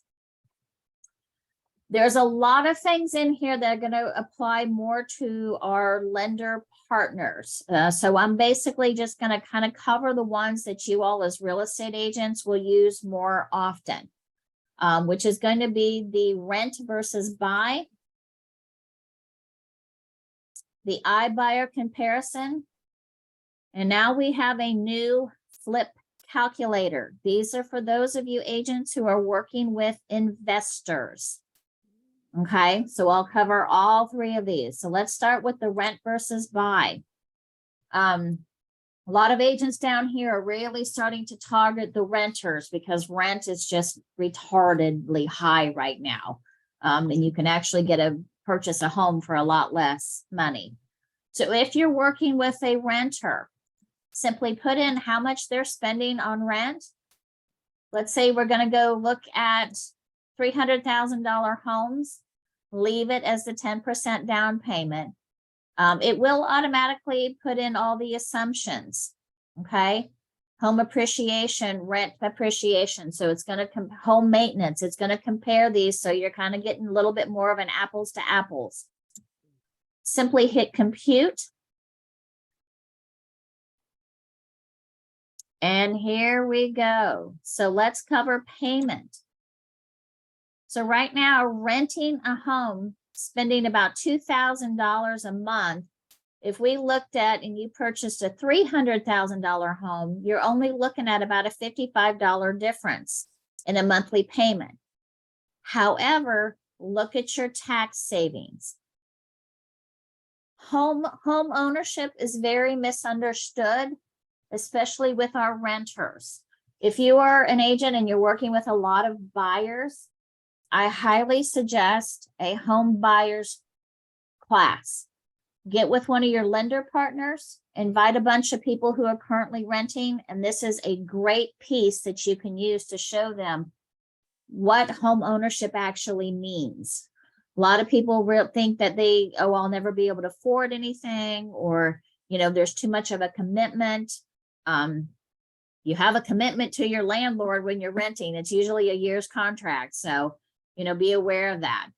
There's a lot of things in here that are going to apply more to our lender partners. So I'm basically just going to kind of cover the ones that you all as real estate agents will use more often, which is going to be the rent versus buy, the iBuyer comparison, and now we have a new flip calculator. These are for those of you agents who are working with investors. Okay, so I'll cover all three of these. So let's start with the rent versus buy. A lot of agents down here are really starting to target the renters because rent is just retardedly high right now. And you can actually purchase a home for a lot less money. So if you're working with a renter, simply put in how much they're spending on rent. Let's say we're going to go look at $300,000 homes, leave it as the 10% down payment. It will automatically put in all the assumptions, okay? Home appreciation, rent appreciation. So it's going to home maintenance. It's going to compare these. So you're kind of getting a little bit more of an apples to apples. Simply hit compute. And here we go. So let's cover payment. So right now, renting a home, spending about $2,000 a month. If we looked at and you purchased a $300,000 home, you're only looking at about a $55 difference in a monthly payment. However, look at your tax savings. Home ownership is very misunderstood, especially with our renters. If you are an agent and you're working with a lot of buyers, I highly suggest a home buyers class. Get with one of your lender partners, invite a bunch of people who are currently renting, and this is a great piece that you can use to show them what home ownership actually means. A lot of people think that I'll never be able to afford anything, or, there's too much of a commitment. You have a commitment to your landlord when you're renting. It's usually a year's contract. So, be aware of that.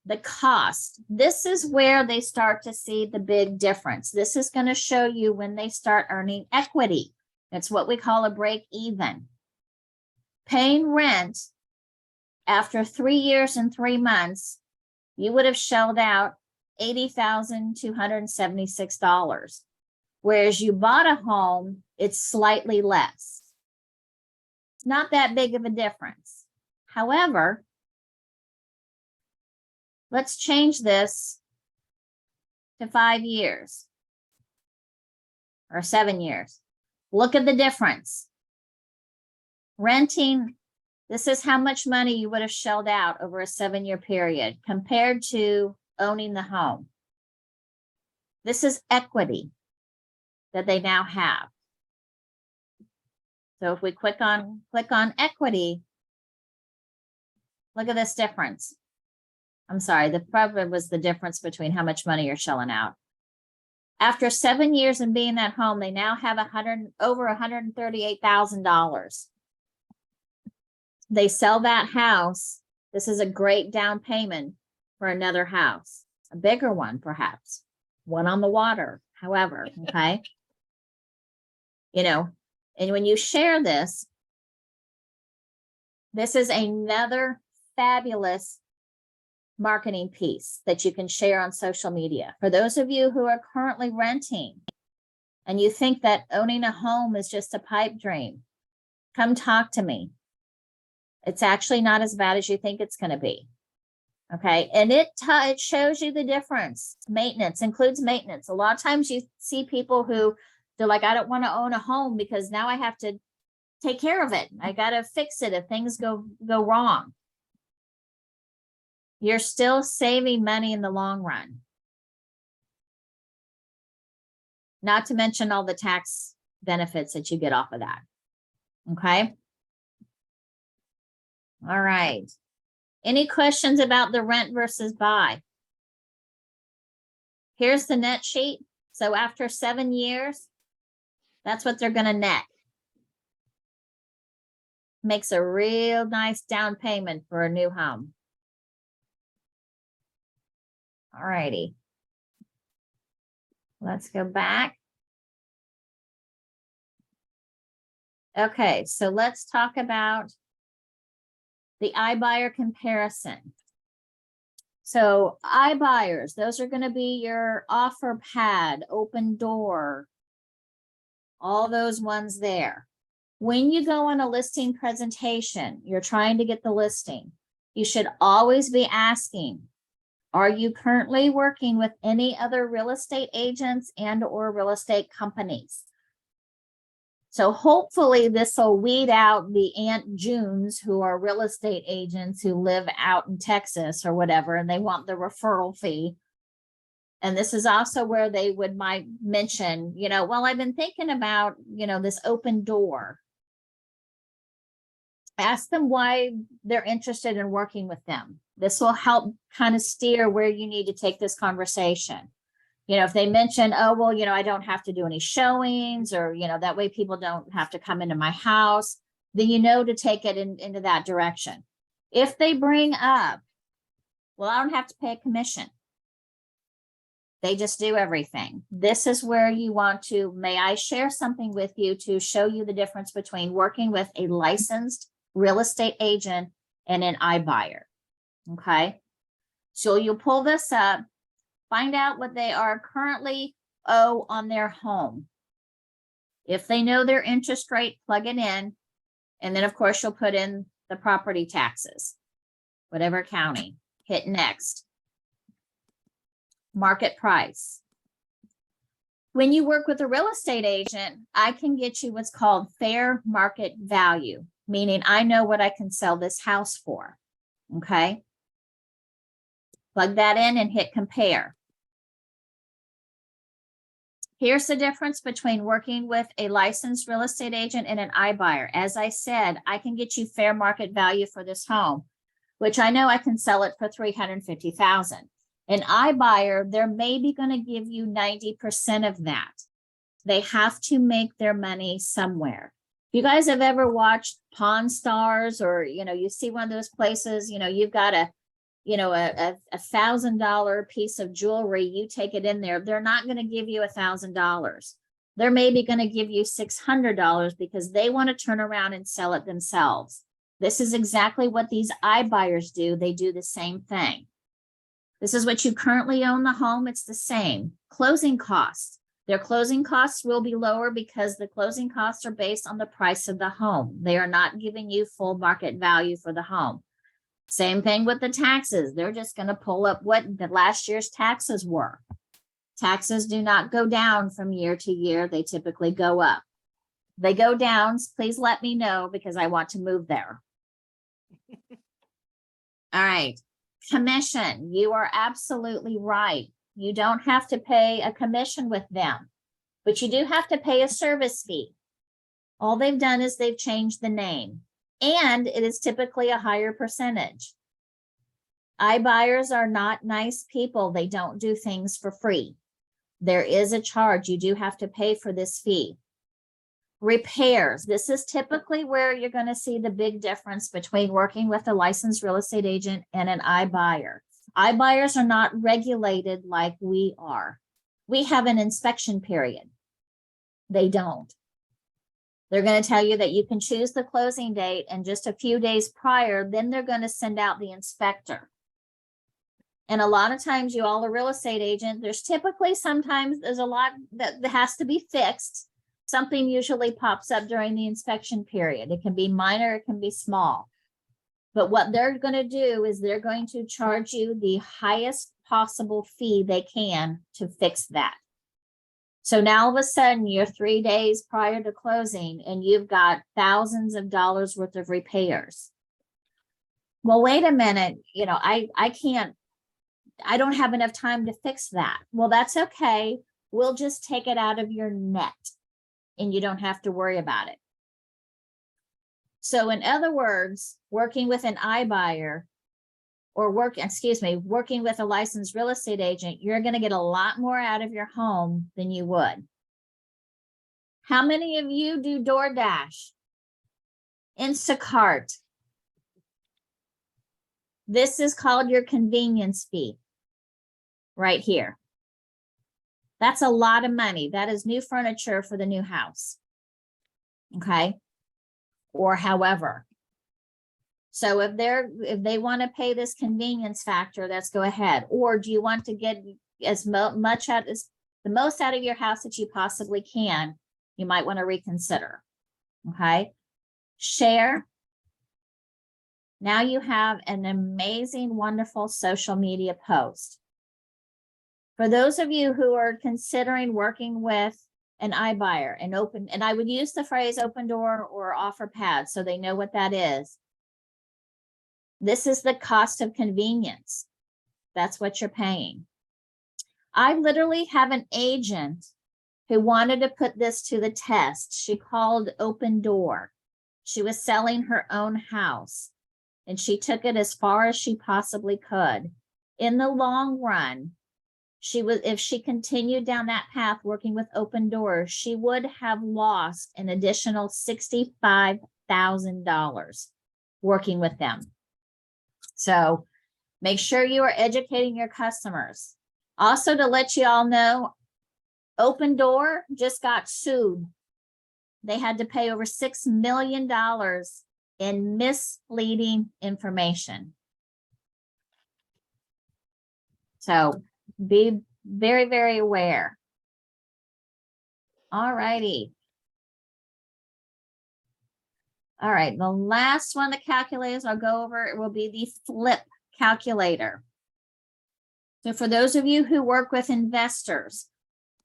The cost. This is where they start to see the big difference. This is going to show you when they start earning equity. That's what we call a break even. Paying rent after 3 years and 3 months, you would have shelled out $80,276. Whereas you bought a home, it's slightly less. It's not that big of a difference. However, let's change this to 5 years or 7 years. Look at the difference. Renting, this is how much money you would have shelled out over a 7-year period compared to owning the home. This is equity that they now have. So if we click on equity, look at this difference. I'm sorry, the problem was the difference between how much money you're shelling out. After 7 years of being at home, they now have over $138,000. They sell that house. This is a great down payment for another house, a bigger one, perhaps, one on the water, however, okay? You know, and when you share this, this is another fabulous marketing piece that you can share on social media. For those of you who are currently renting and you think that owning a home is just a pipe dream, come talk to me. It's actually not as bad as you think it's going to be. Okay. And it shows you the difference. Maintenance includes maintenance. A lot of times you see people who they're like, I don't want to own a home because now I have to take care of it. I got to fix it if things go wrong. You're still saving money in the long run. Not to mention all the tax benefits that you get off of that. Okay. All right. Any questions about the rent versus buy? Here's the net sheet. So after 7 years, that's what they're going to net. Makes a real nice down payment for a new home. All righty. Let's go back. Okay, so let's talk about the iBuyer comparison. So iBuyers, those are going to be your OfferPad, Opendoor, all those ones there. When you go on a listing presentation, you're trying to get the listing, you should always be asking, are you currently working with any other real estate agents and or real estate companies? So hopefully this will weed out the Aunt Junes who are real estate agents who live out in Texas or whatever, and they want the referral fee. And this is also where they might mention, you know, well, I've been thinking about, you know, this Opendoor. Ask them why they're interested in working with them. This will help kind of steer where you need to take this conversation. You know, if they mention, oh, well, you know, I don't have to do any showings or, you know, that way people don't have to come into my house, then you know to take it into that direction. If they bring up, well, I don't have to pay a commission. They just do everything. This is where you want to, may I share something with you to show you the difference between working with a licensed real estate agent and an iBuyer. Okay. So you'll pull this up, find out what they are currently owe on their home. If they know their interest rate, plug it in. And then of course you'll put in the property taxes, whatever county, hit next. Market price. When you work with a real estate agent, I can get you what's called fair market value, meaning I know what I can sell this house for. Okay. Plug that in and hit compare. Here's the difference between working with a licensed real estate agent and an iBuyer. As I said, I can get you fair market value for this home, which I know I can sell it for $350,000. An iBuyer, they're maybe going to give you 90% of that. They have to make their money somewhere. If you guys have ever watched Pawn Stars, or, you know, you see one of those places, you know, you've got a $1,000 piece of jewelry, you take it in there, they're not going to give you $1,000. They're maybe going to give you $600 because they want to turn around and sell it themselves. This is exactly what these iBuyers do. They do the same thing. This is what you currently own the home. It's the same. Closing costs. Their closing costs will be lower because the closing costs are based on the price of the home. They are not giving you full market value for the home. Same thing with the taxes. They're just going to pull up what the last year's taxes were. Taxes do not go down from year to year. They typically go up. They go down, please let me know because I want to move there. All right. Commission, you are absolutely right. You don't have to pay a commission with them, but you do have to pay a service fee. All they've done is they've changed the name, and it is typically a higher percentage. iBuyers are not nice people. They don't do things for free. There is a charge. You do have to pay for this fee. Repairs. This is typically where you're going to see the big difference between working with a licensed real estate agent and an iBuyer. iBuyers are not regulated like we are. We have an inspection period. They don't. They're going to tell you that you can choose the closing date, and just a few days prior, then they're going to send out the inspector. And a lot of times you all a real estate agent, there's typically sometimes there's a lot that has to be fixed. Something usually pops up during the inspection period. It can be minor, it can be small. But what they're going to do is they're going to charge you the highest possible fee they can to fix that. So now all of a sudden you're 3 days prior to closing and you've got thousands of dollars worth of repairs. Well, wait a minute, you know, I don't have enough time to fix that. Well, that's okay. We'll just take it out of your net and you don't have to worry about it. So in other words, working with an iBuyer or working with a licensed real estate agent, you're going to get a lot more out of your home than you would. How many of you do DoorDash? Instacart? This is called your convenience fee right here. That's a lot of money. That is new furniture for the new house. Okay. Or however. So if they want to pay this convenience factor, let's go ahead. Or do you want to get as much out as the most out of your house that you possibly can? You might want to reconsider. Okay. Share. Now you have an amazing, wonderful social media post. For those of you who are considering working with an iBuyer and I would use the phrase Opendoor or OfferPad so they know what that is. This is the cost of convenience. That's what you're paying. I literally have an agent who wanted to put this to the test. She called Opendoor. She was selling her own house and she took it as far as she possibly could. In the long run, if she continued down that path working with Opendoor, she would have lost an additional $65,000 working with them. So make sure you are educating your customers. Also, to let you all know, Opendoor just got sued. They had to pay over $6 million in misleading information. So be very, very aware. All righty. All right, the last one, the calculators I'll go over, it will be the flip calculator. So for those of you who work with investors,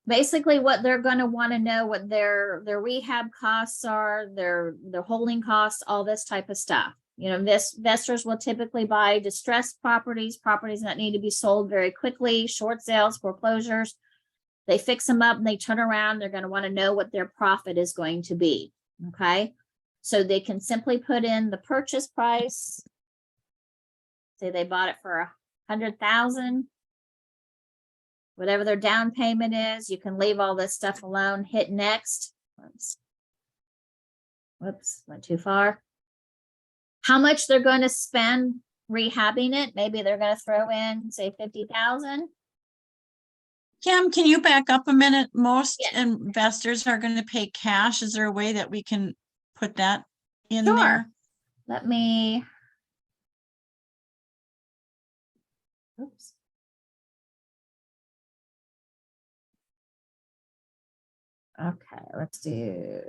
basically what they're going to want to know what their rehab costs are, their holding costs, all this type of stuff. You know, investors will typically buy distressed properties that need to be sold very quickly, short sales, foreclosures. They fix them up and they turn around. They're going to want to know what their profit is going to be. Okay. So they can simply put in the purchase price. Say they bought it for $100,000. Whatever their down payment is, you can leave all this stuff alone. Hit next. Whoops, went too far. How much they're going to spend rehabbing it? Maybe they're going to throw in, say, $50,000. Kim, can you back up a minute? Most investors are going to pay cash. Is there a way that we can put that in Sure. there? let me. Oops. Okay, let's do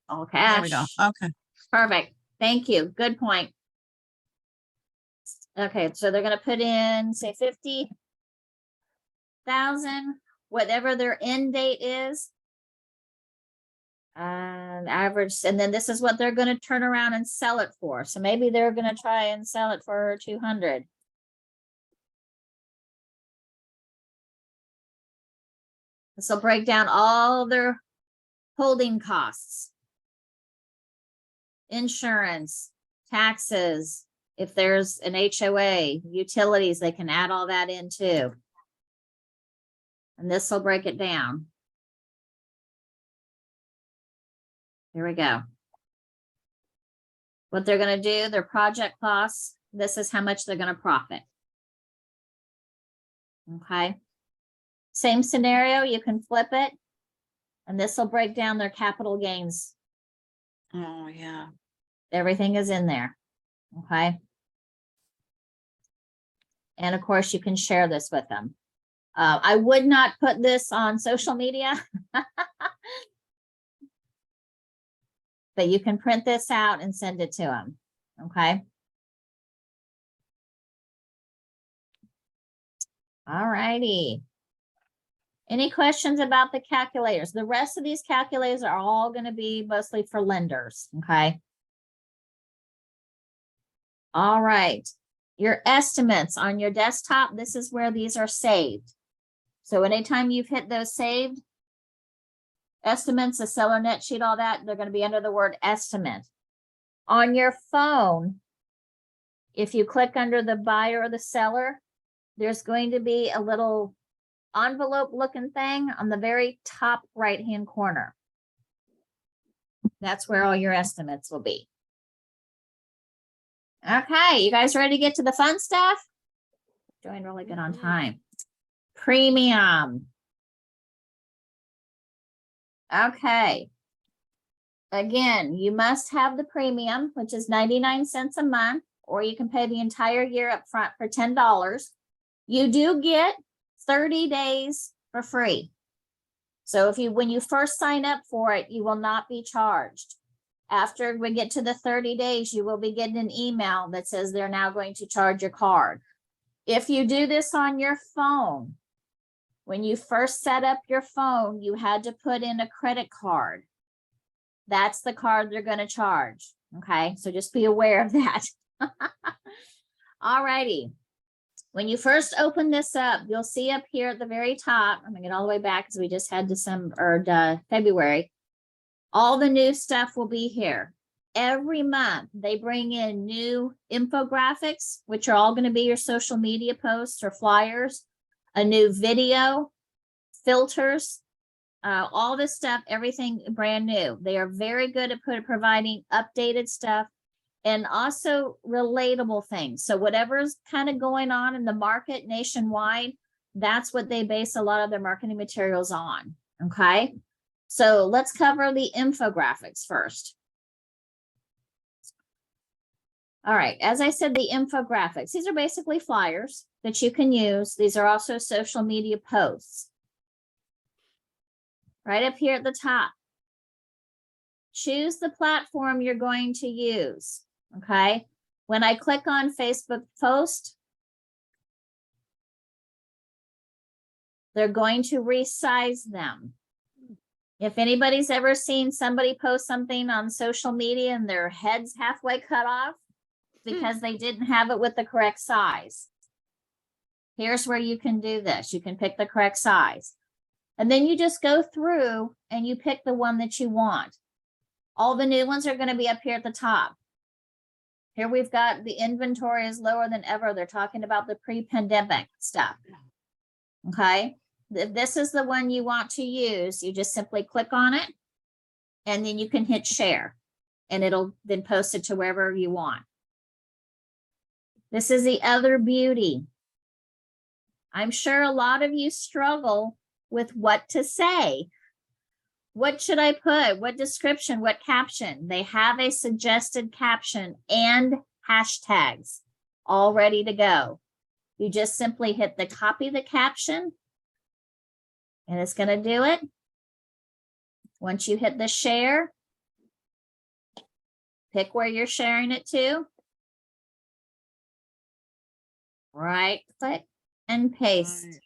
all There we go. cash. Okay. Perfect. Thank you. Good point. Okay, so they're gonna put in, say 50,000, whatever their end date is. And average, and then this is what they're gonna turn around and sell it for. So maybe they're gonna try and sell it for 200. This will break down all their holding costs. Insurance, taxes, if there's an HOA, utilities, they can add all that in too. And this will break it down. Here we go. What they're gonna do, their project costs, this is how much they're gonna profit. Okay. Same scenario, you can flip it. And this will break down their capital gains. Oh, yeah. Everything is in there. Okay. And of course, you can share this with them. I would not put this on social media. But you can print this out and send it to them. Okay. All righty. Any questions about the calculators? The rest of these calculators are all going to be mostly for lenders. Okay. All right. Your estimates on your desktop, this is where these are saved. So anytime you've hit those saved estimates, the seller net sheet, all that, they're going to be under the word estimate. On your phone, if you click under the buyer or the seller, there's going to be a little envelope looking thing on the very top right-hand corner. That's where all your estimates will be. Okay, you guys ready to get to the fun stuff? Doing really good on time. Premium. Okay. Again, you must have the premium, which is 99 cents a month, or you can pay the entire year up front for $10. You do get 30 days for free. So when you first sign up for it, you will not be charged. After we get to the 30 days, you will be getting an email that says they're now going to charge your card. If you do this on your phone, when you first set up your phone, you had to put in a credit card. That's the card they're going to charge. Okay, so just be aware of that. All righty. When you first open this up, you'll see up here at the very top, I'm gonna get all the way back because we just had February. All the new stuff will be here. Every month, they bring in new infographics, which are all going to be your social media posts or flyers, a new video, filters, all this stuff, everything brand new. They are very good at providing updated stuff and also relatable things. So whatever's kind of going on in the market nationwide, that's what they base a lot of their marketing materials on. Okay. So let's cover the infographics first. All right, as I said, the infographics, these are basically flyers that you can use. These are also social media posts. Right up here at the top. Choose the platform you're going to use, okay? When I click on Facebook post, they're going to resize them. If anybody's ever seen somebody post something on social media and their head's halfway cut off, because they didn't have it with the correct size. Here's where you can do this. You can pick the correct size. And then you just go through and you pick the one that you want. All the new ones are going to be up here at the top. Here we've got the inventory is lower than ever. They're talking about the pre-pandemic stuff. Okay. If this is the one you want to use, you just simply click on it and then you can hit share and it'll then post it to wherever you want. This is the other beauty. I'm sure a lot of you struggle with what to say. What should I put? What description? What caption? They have a suggested caption and hashtags all ready to go. You just simply hit the copy the caption and it's going to do it. Once you hit the share, pick where you're sharing it to. Right click and paste. Nice.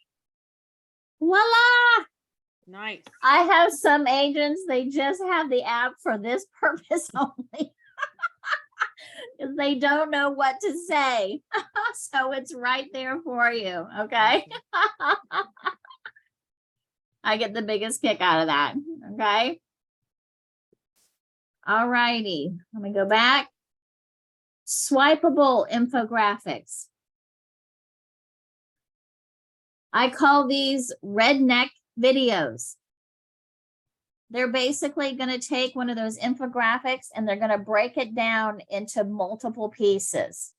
Voila! Nice. I have some agents, they just have the app for this purpose only. 'Cause they don't know what to say. So it's right there for you, okay? I get the biggest kick out of that, okay? All righty, let me go back. Swipeable infographics. I call these redneck videos. They're basically going to take one of those infographics and they're going to break it down into multiple pieces.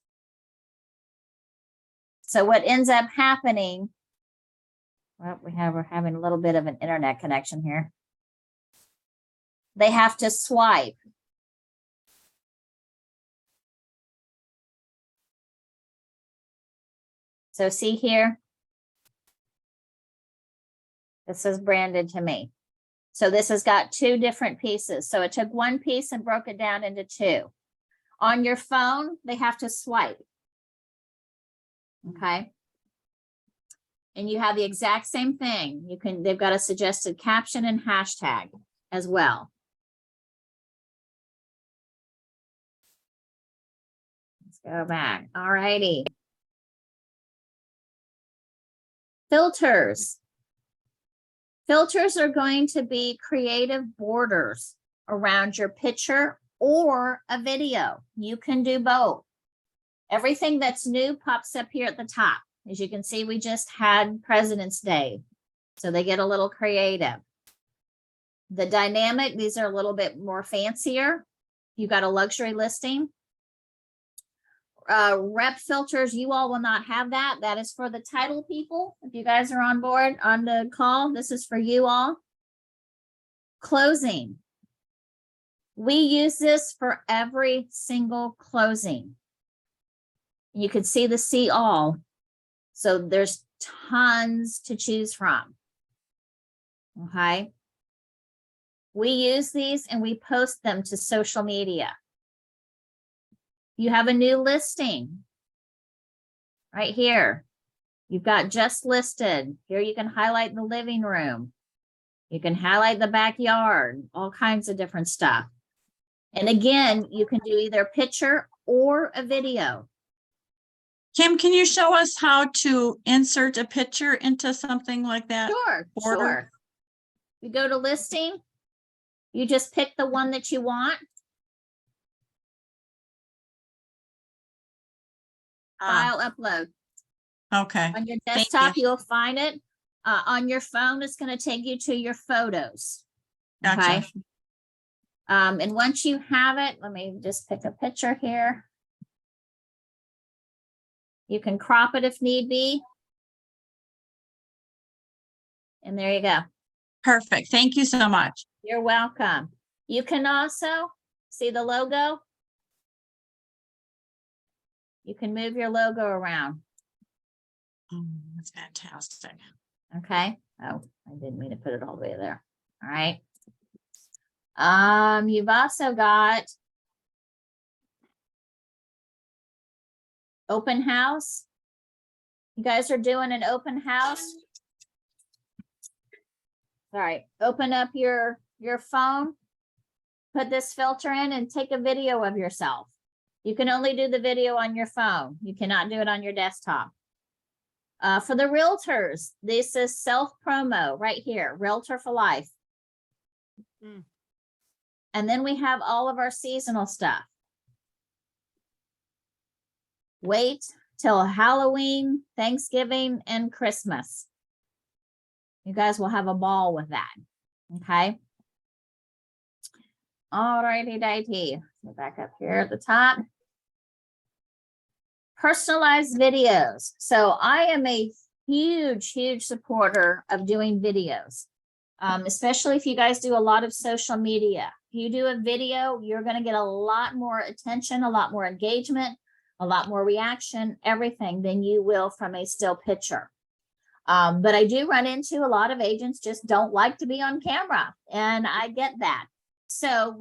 So what ends up happening, well, we're having a little bit of an internet connection here. They have to swipe. So see here, this is branded to me. So this has got two different pieces. So it took one piece and broke it down into two. On your phone, they have to swipe. Okay. And you have the exact same thing. They've got a suggested caption and hashtag as well. Let's go back. All righty. Filters. Filters are going to be creative borders around your picture or a video. You can do both. Everything that's new pops up here at the top. As you can see, we just had President's Day, so they get a little creative. The dynamic, these are a little bit more fancier. You've got a luxury listing. Rep filters, you all will not have that. That is for the title people. If you guys are on board on the call, this is for you all. Closing. We use this for every single closing. You can see the see all. So there's tons to choose from. Okay. We use these and we post them to social media. You have a new listing right here. You've got just listed. Here you can highlight the living room. You can highlight the backyard, all kinds of different stuff. And again, you can do either a picture or a video. Kim, can you show us how to insert a picture into something like that? Sure, border? sure. You go to listing, you just pick the one that you want. File upload. Okay, On your Thank desktop, you. you'll find it. On your phone, it's going to take you to your photos. gotcha. Okay. And once you have it, let me just pick a picture here. You can crop it if need be. And there you go. Perfect. Thank you so much. You're welcome. You can also see the logo. You can move your logo around. Oh, that's fantastic. Okay. Oh, I didn't mean to put it all the way there. All right. You've also got open house. You guys are doing an open house. All right. Open up your phone, put this filter in and take a video of yourself. You can only do the video on your phone. You cannot do it on your desktop. For the realtors, this is self-promo right here, Realtor for Life. Mm. And then we have all of our seasonal stuff. Wait till Halloween, Thanksgiving, and Christmas. You guys will have a ball with that, okay? All righty, ditey. Go back up here at the top. Personalized videos. So I am a huge supporter of doing videos. Especially if you guys do a lot of social media. If you do a video, you're gonna get a lot more attention, a lot more engagement, a lot more reaction, everything than you will from a still picture. But I do run into a lot of agents just don't like to be on camera, and I get that. So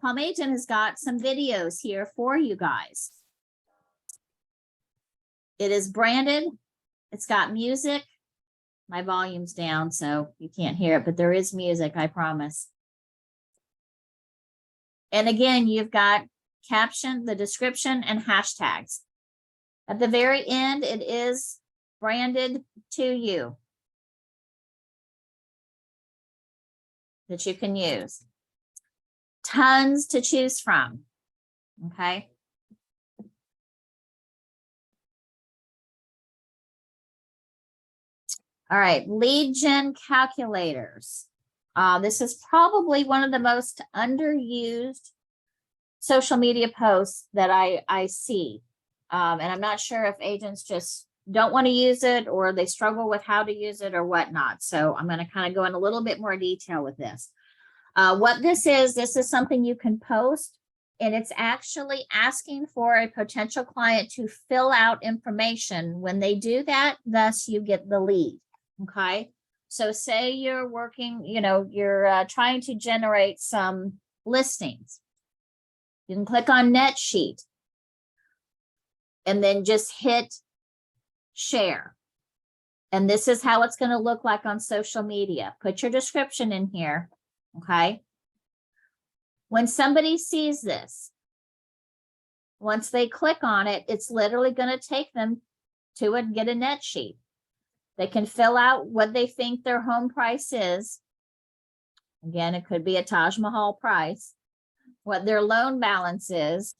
Palm Agent has got some videos here for you guys. It is branded. It's got music. My volume's down, so you can't hear it, but there is music, I promise. And again, you've got caption, the description, and hashtags. At the very end, it is branded to you that you can use. Tons to choose from, okay? All right, lead gen calculators. This is probably one of the most underused social media posts that I see. And I'm not sure if agents just don't want to use it or they struggle with how to use it or whatnot. So I'm going to kind of go in a little bit more detail with this. What this is something you can post, and it's actually asking for a potential client to fill out information. When they do that, thus you get the lead. Okay. So say you're working, you're trying to generate some listings. You can click on NetSheet and then just hit share. And this is how it's going to look like on social media. Put your description in here. Okay. When somebody sees this, once they click on it, it's literally going to take them to it and get a NetSheet. They can fill out what they think their home price is. Again, it could be a Taj Mahal price, what their loan balance is.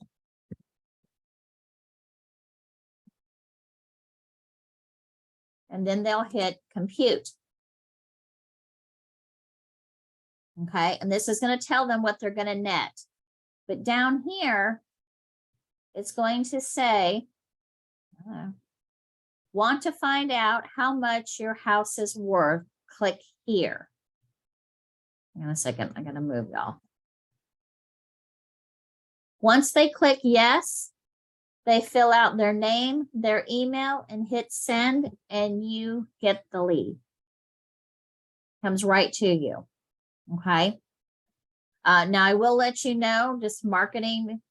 And then they'll hit compute. Okay, and this is going to tell them what they're going to net. But down here, it's going to say, want to find out how much your house is worth, click here. Hang on a second, I'm going to move y'all. Once they click yes, they fill out their name, their email, and hit send, and you get the lead. Comes right to you. Okay. Now I will let you know, just marketing.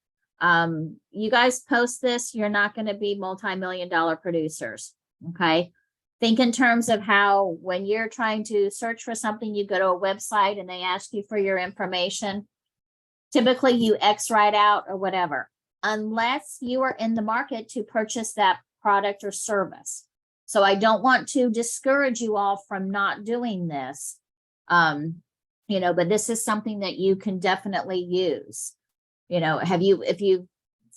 You guys post this, you're not going to be multi-million-dollar producers. Okay. Think in terms of how, when you're trying to search for something, you go to a website and they ask you for your information. Typically you X right out or whatever, unless you are in the market to purchase that product or service. So I don't want to discourage you all from not doing this. But this is something that you can definitely use. If you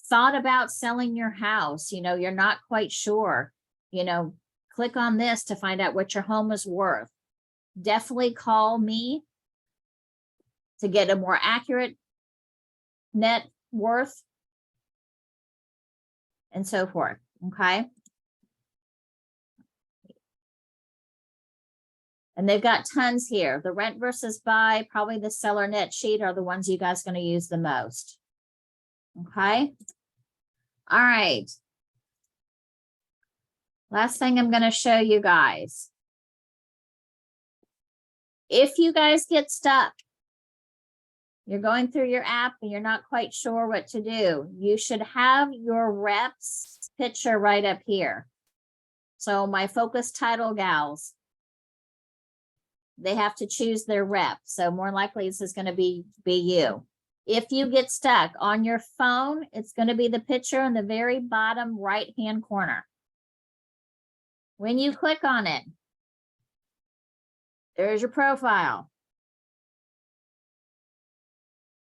thought about selling your house, you're not quite sure, click on this to find out what your home is worth. Definitely call me to get a more accurate net worth and so forth. Okay. And they've got tons here. The rent versus buy, probably the seller net sheet are the ones you guys are going to use the most. Okay. All right. Last thing I'm going to show you guys. If you guys get stuck, you're going through your app and you're not quite sure what to do, you should have your rep's picture right up here. So my focus title gals, they have to choose their rep. So more likely this is going to be you. If you get stuck on your phone, it's going to be the picture in the very bottom right-hand corner. When you click on it, there's your profile.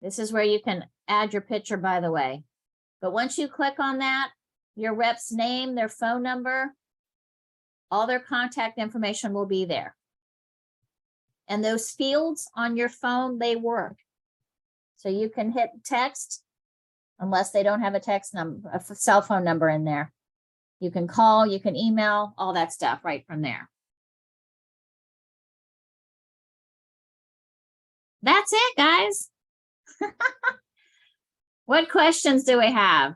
This is where you can add your picture, by the way. But once you click on that, your rep's name, their phone number, all their contact information will be there. And those fields on your phone, they work. So you can hit text, unless they don't have a text number, a cell phone number in there. You can call, you can email, all that stuff right from there. That's it, guys. What questions do we have?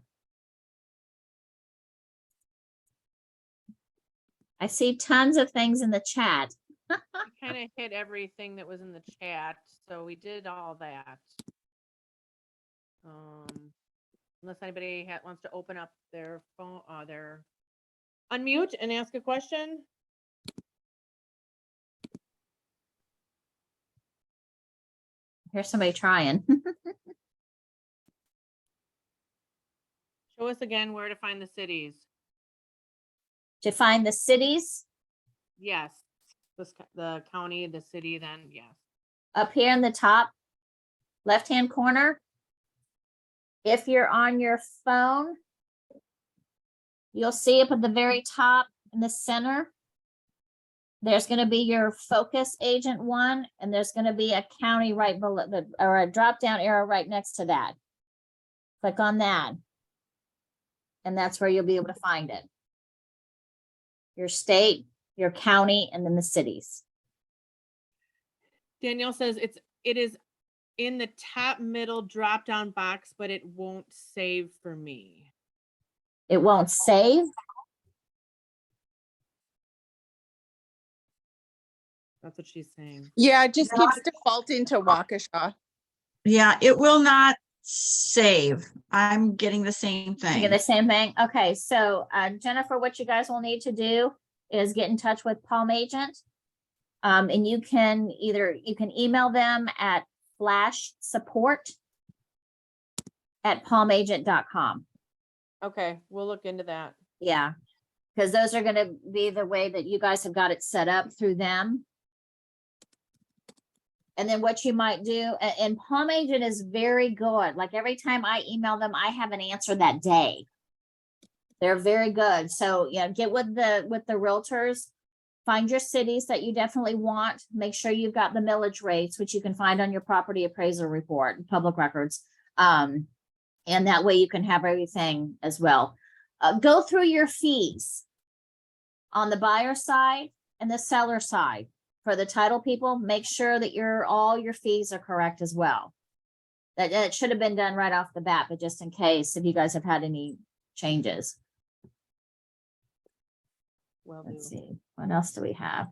I see tons of things in the chat. We kind of hit everything that was in the chat, so we did all that. Unless anybody wants to open up their phone, their unmute and ask a question. Here's somebody trying. Show us again where to find the cities. To find the cities Yes, the county, the city, then yes. up here in the top left-hand corner. If you're on your phone, you'll see up at the very top in the center, there's going to be your focus agent one, and there's going to be a county right below or a drop-down arrow right next to that. Click on that. And that's where you'll be able to find it. Your state, your county, and then the cities. Danielle says it is in the top middle drop down box, but it won't save for me. It won't save. That's what she's saying. Yeah, it just keeps defaulting to Waukesha. Yeah, it will not save. I'm getting the same You thing. get the same thing. Okay, so Jennifer, what you guys will need to do is get in touch with Palm Agent. And you can email them at flashsupport@palmagent.com. Okay, we'll look into that. Yeah, because those are gonna be the way that you guys have got it set up through them. And then what you might do, and Palm Agent is very good. Like every time I email them, I have an answer that day. They're very good. So yeah, get with the realtors, find your cities that you definitely want. Make sure you've got the millage rates, which you can find on your property appraisal report, public records. And that way you can have everything as well. Go through your fees on the buyer side and the seller side. For the title people, make sure that all your fees are correct as well. That should have been done right off the bat, but just in case, if you guys have had any changes. Well, Let's see, what else do we have?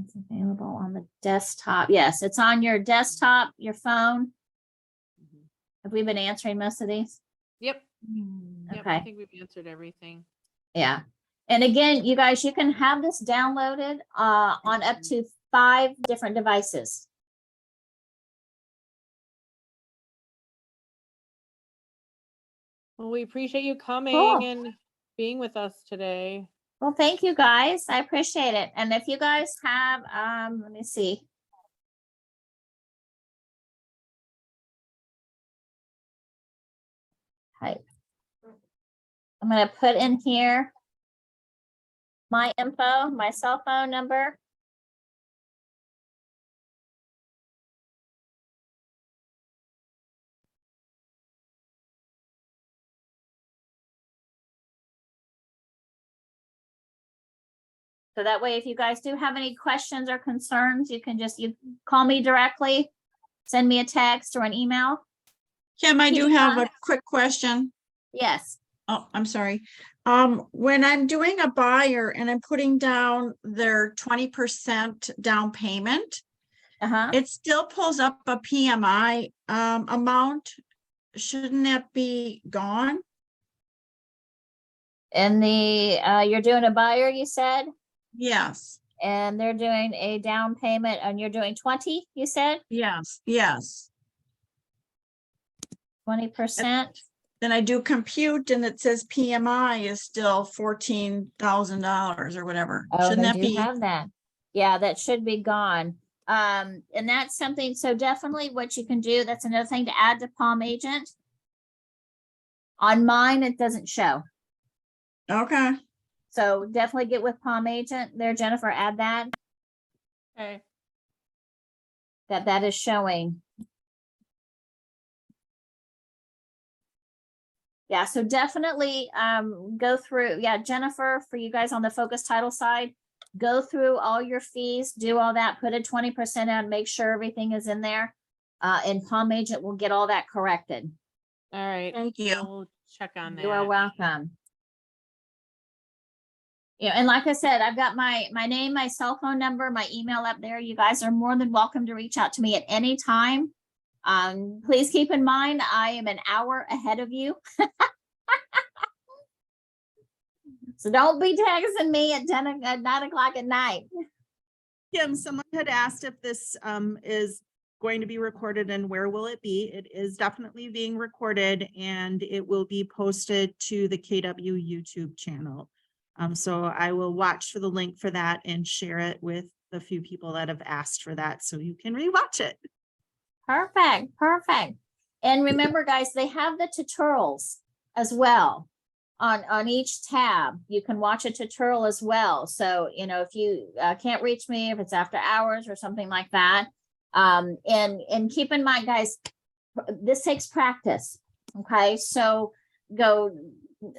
It's available on the desktop. Yes, it's on your desktop, your phone. Have we been answering most of these? Yep. Yep, I Okay, think we've answered everything. yeah. And again, you guys, you can have this downloaded on up to 5 different devices. Well, we appreciate you coming Cool. and being with us today. Well, thank you, guys. I appreciate it. And if you guys have, let me see. Type. I'm gonna put in here my info, my cell phone number. So that way, if you guys do have any questions or concerns, you can call me directly, send me a text or an email. Kim, I do have a Keisha? quick question. Yes. Oh, I'm sorry. When I'm doing a buyer and I'm putting down their 20% down payment, Uh-huh. it still pulls up a PMI amount. Shouldn't that be gone? And you're doing a buyer, you said, Yes, and they're doing a down payment and you're doing 20, you said? yes, yes. 20%? Then I do compute and it says PMI is still $14,000 or whatever. Oh, Shouldn't they that do be? have that. Yeah, that should be gone. And that's something, so definitely what you can do, that's another thing to add to Palm Agent. On mine, it doesn't show. Okay, So definitely get with Palm Agent there, Jennifer, add that, Okay. that is showing. Yeah, so definitely go through, yeah, Jennifer, for you guys on the focus title side, go through all your fees, do all that, put a 20% on, make sure everything is in there. And Palm Agent will get all that corrected. All right. Thank you. We'll check on that. You are welcome. Yeah, and like I said, I've got my name, my cell phone number, my email up there. You guys are more than welcome to reach out to me at any time. Please keep in mind, I am an hour ahead of you. So don't be texting me at 9 o'clock at night. Kim, someone had asked if this is going to be recorded and where will it be? It is definitely being recorded and it will be posted to the KW YouTube channel. So I will watch for the link for that and share it with the few people that have asked for that so you can rewatch it. Perfect, perfect. And remember, guys, they have the tutorials as well. On each tab, you can watch a tutorial as well. So, you know, if you can't reach me, if it's after hours or something like that. And keep in mind, guys, this takes practice. Okay, so go,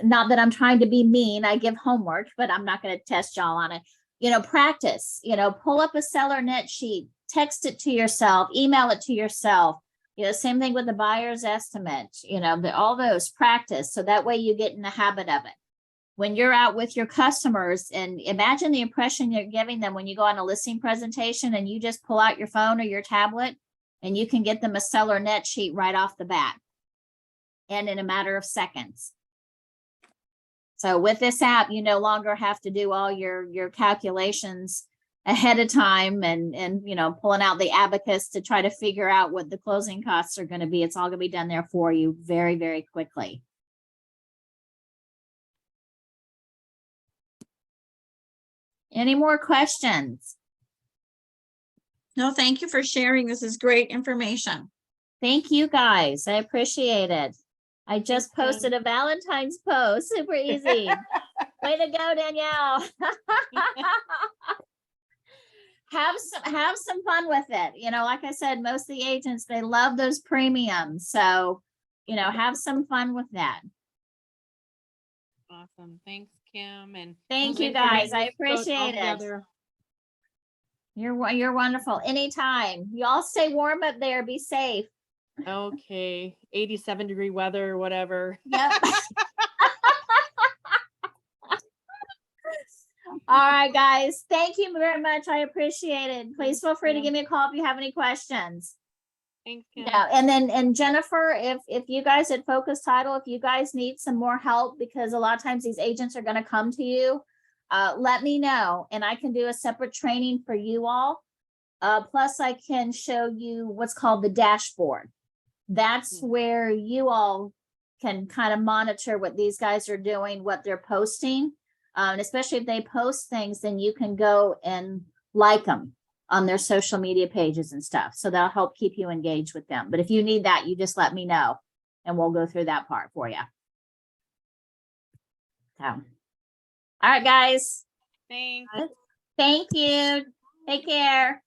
not that I'm trying to be mean, I give homework, but I'm not going to test y'all on it. You know, practice, you know, pull up a seller net sheet, text it to yourself, email it to yourself. You know, same thing with the buyer's estimate, you know, all those practice. So that way you get in the habit of it. When you're out with your customers, and imagine the impression you're giving them when you go on a listing presentation and you just pull out your phone or your tablet and you can get them a seller net sheet right off the bat and in a matter of seconds. So with this app, you no longer have to do all your calculations ahead of time and you know, pulling out the abacus to try to figure out what the closing costs are going to be. It's all going to be done there for you very, very quickly. Any more questions? No, thank you for sharing. This is great information. Thank you, guys. I appreciate it. I just Kim. posted a Valentine's post. Super easy. Way to go, Danielle. Have some fun with it. You know, like I said, most of the agents, they love those premiums. So, you know, have some fun with that. Awesome. Thanks, Kim. And Thank those you, guys. I information goes all appreciate it. together. You're wonderful. Anytime. Y'all stay warm up there. Be safe. Okay. 87-degree weather or whatever. Yep. All right, guys. Thank you very much. I appreciate it. Please feel free to you. give me a call if you have any questions. Thanks, Kim. Yeah, and Jennifer, if you guys at Focus Title, if you guys need some more help, because a lot of times these agents are going to come to you, let me know and I can do a separate training for you all. Plus I can show you what's called the dashboard. That's where you all can kind of monitor what these guys are doing, what they're posting. And especially if they post things, then you can go and like them on their social media pages and stuff. So that'll help keep you engaged with them. But if you need that, you just let me know and we'll go through that part for you. So, all right, guys. Thanks. Thank you. Take care.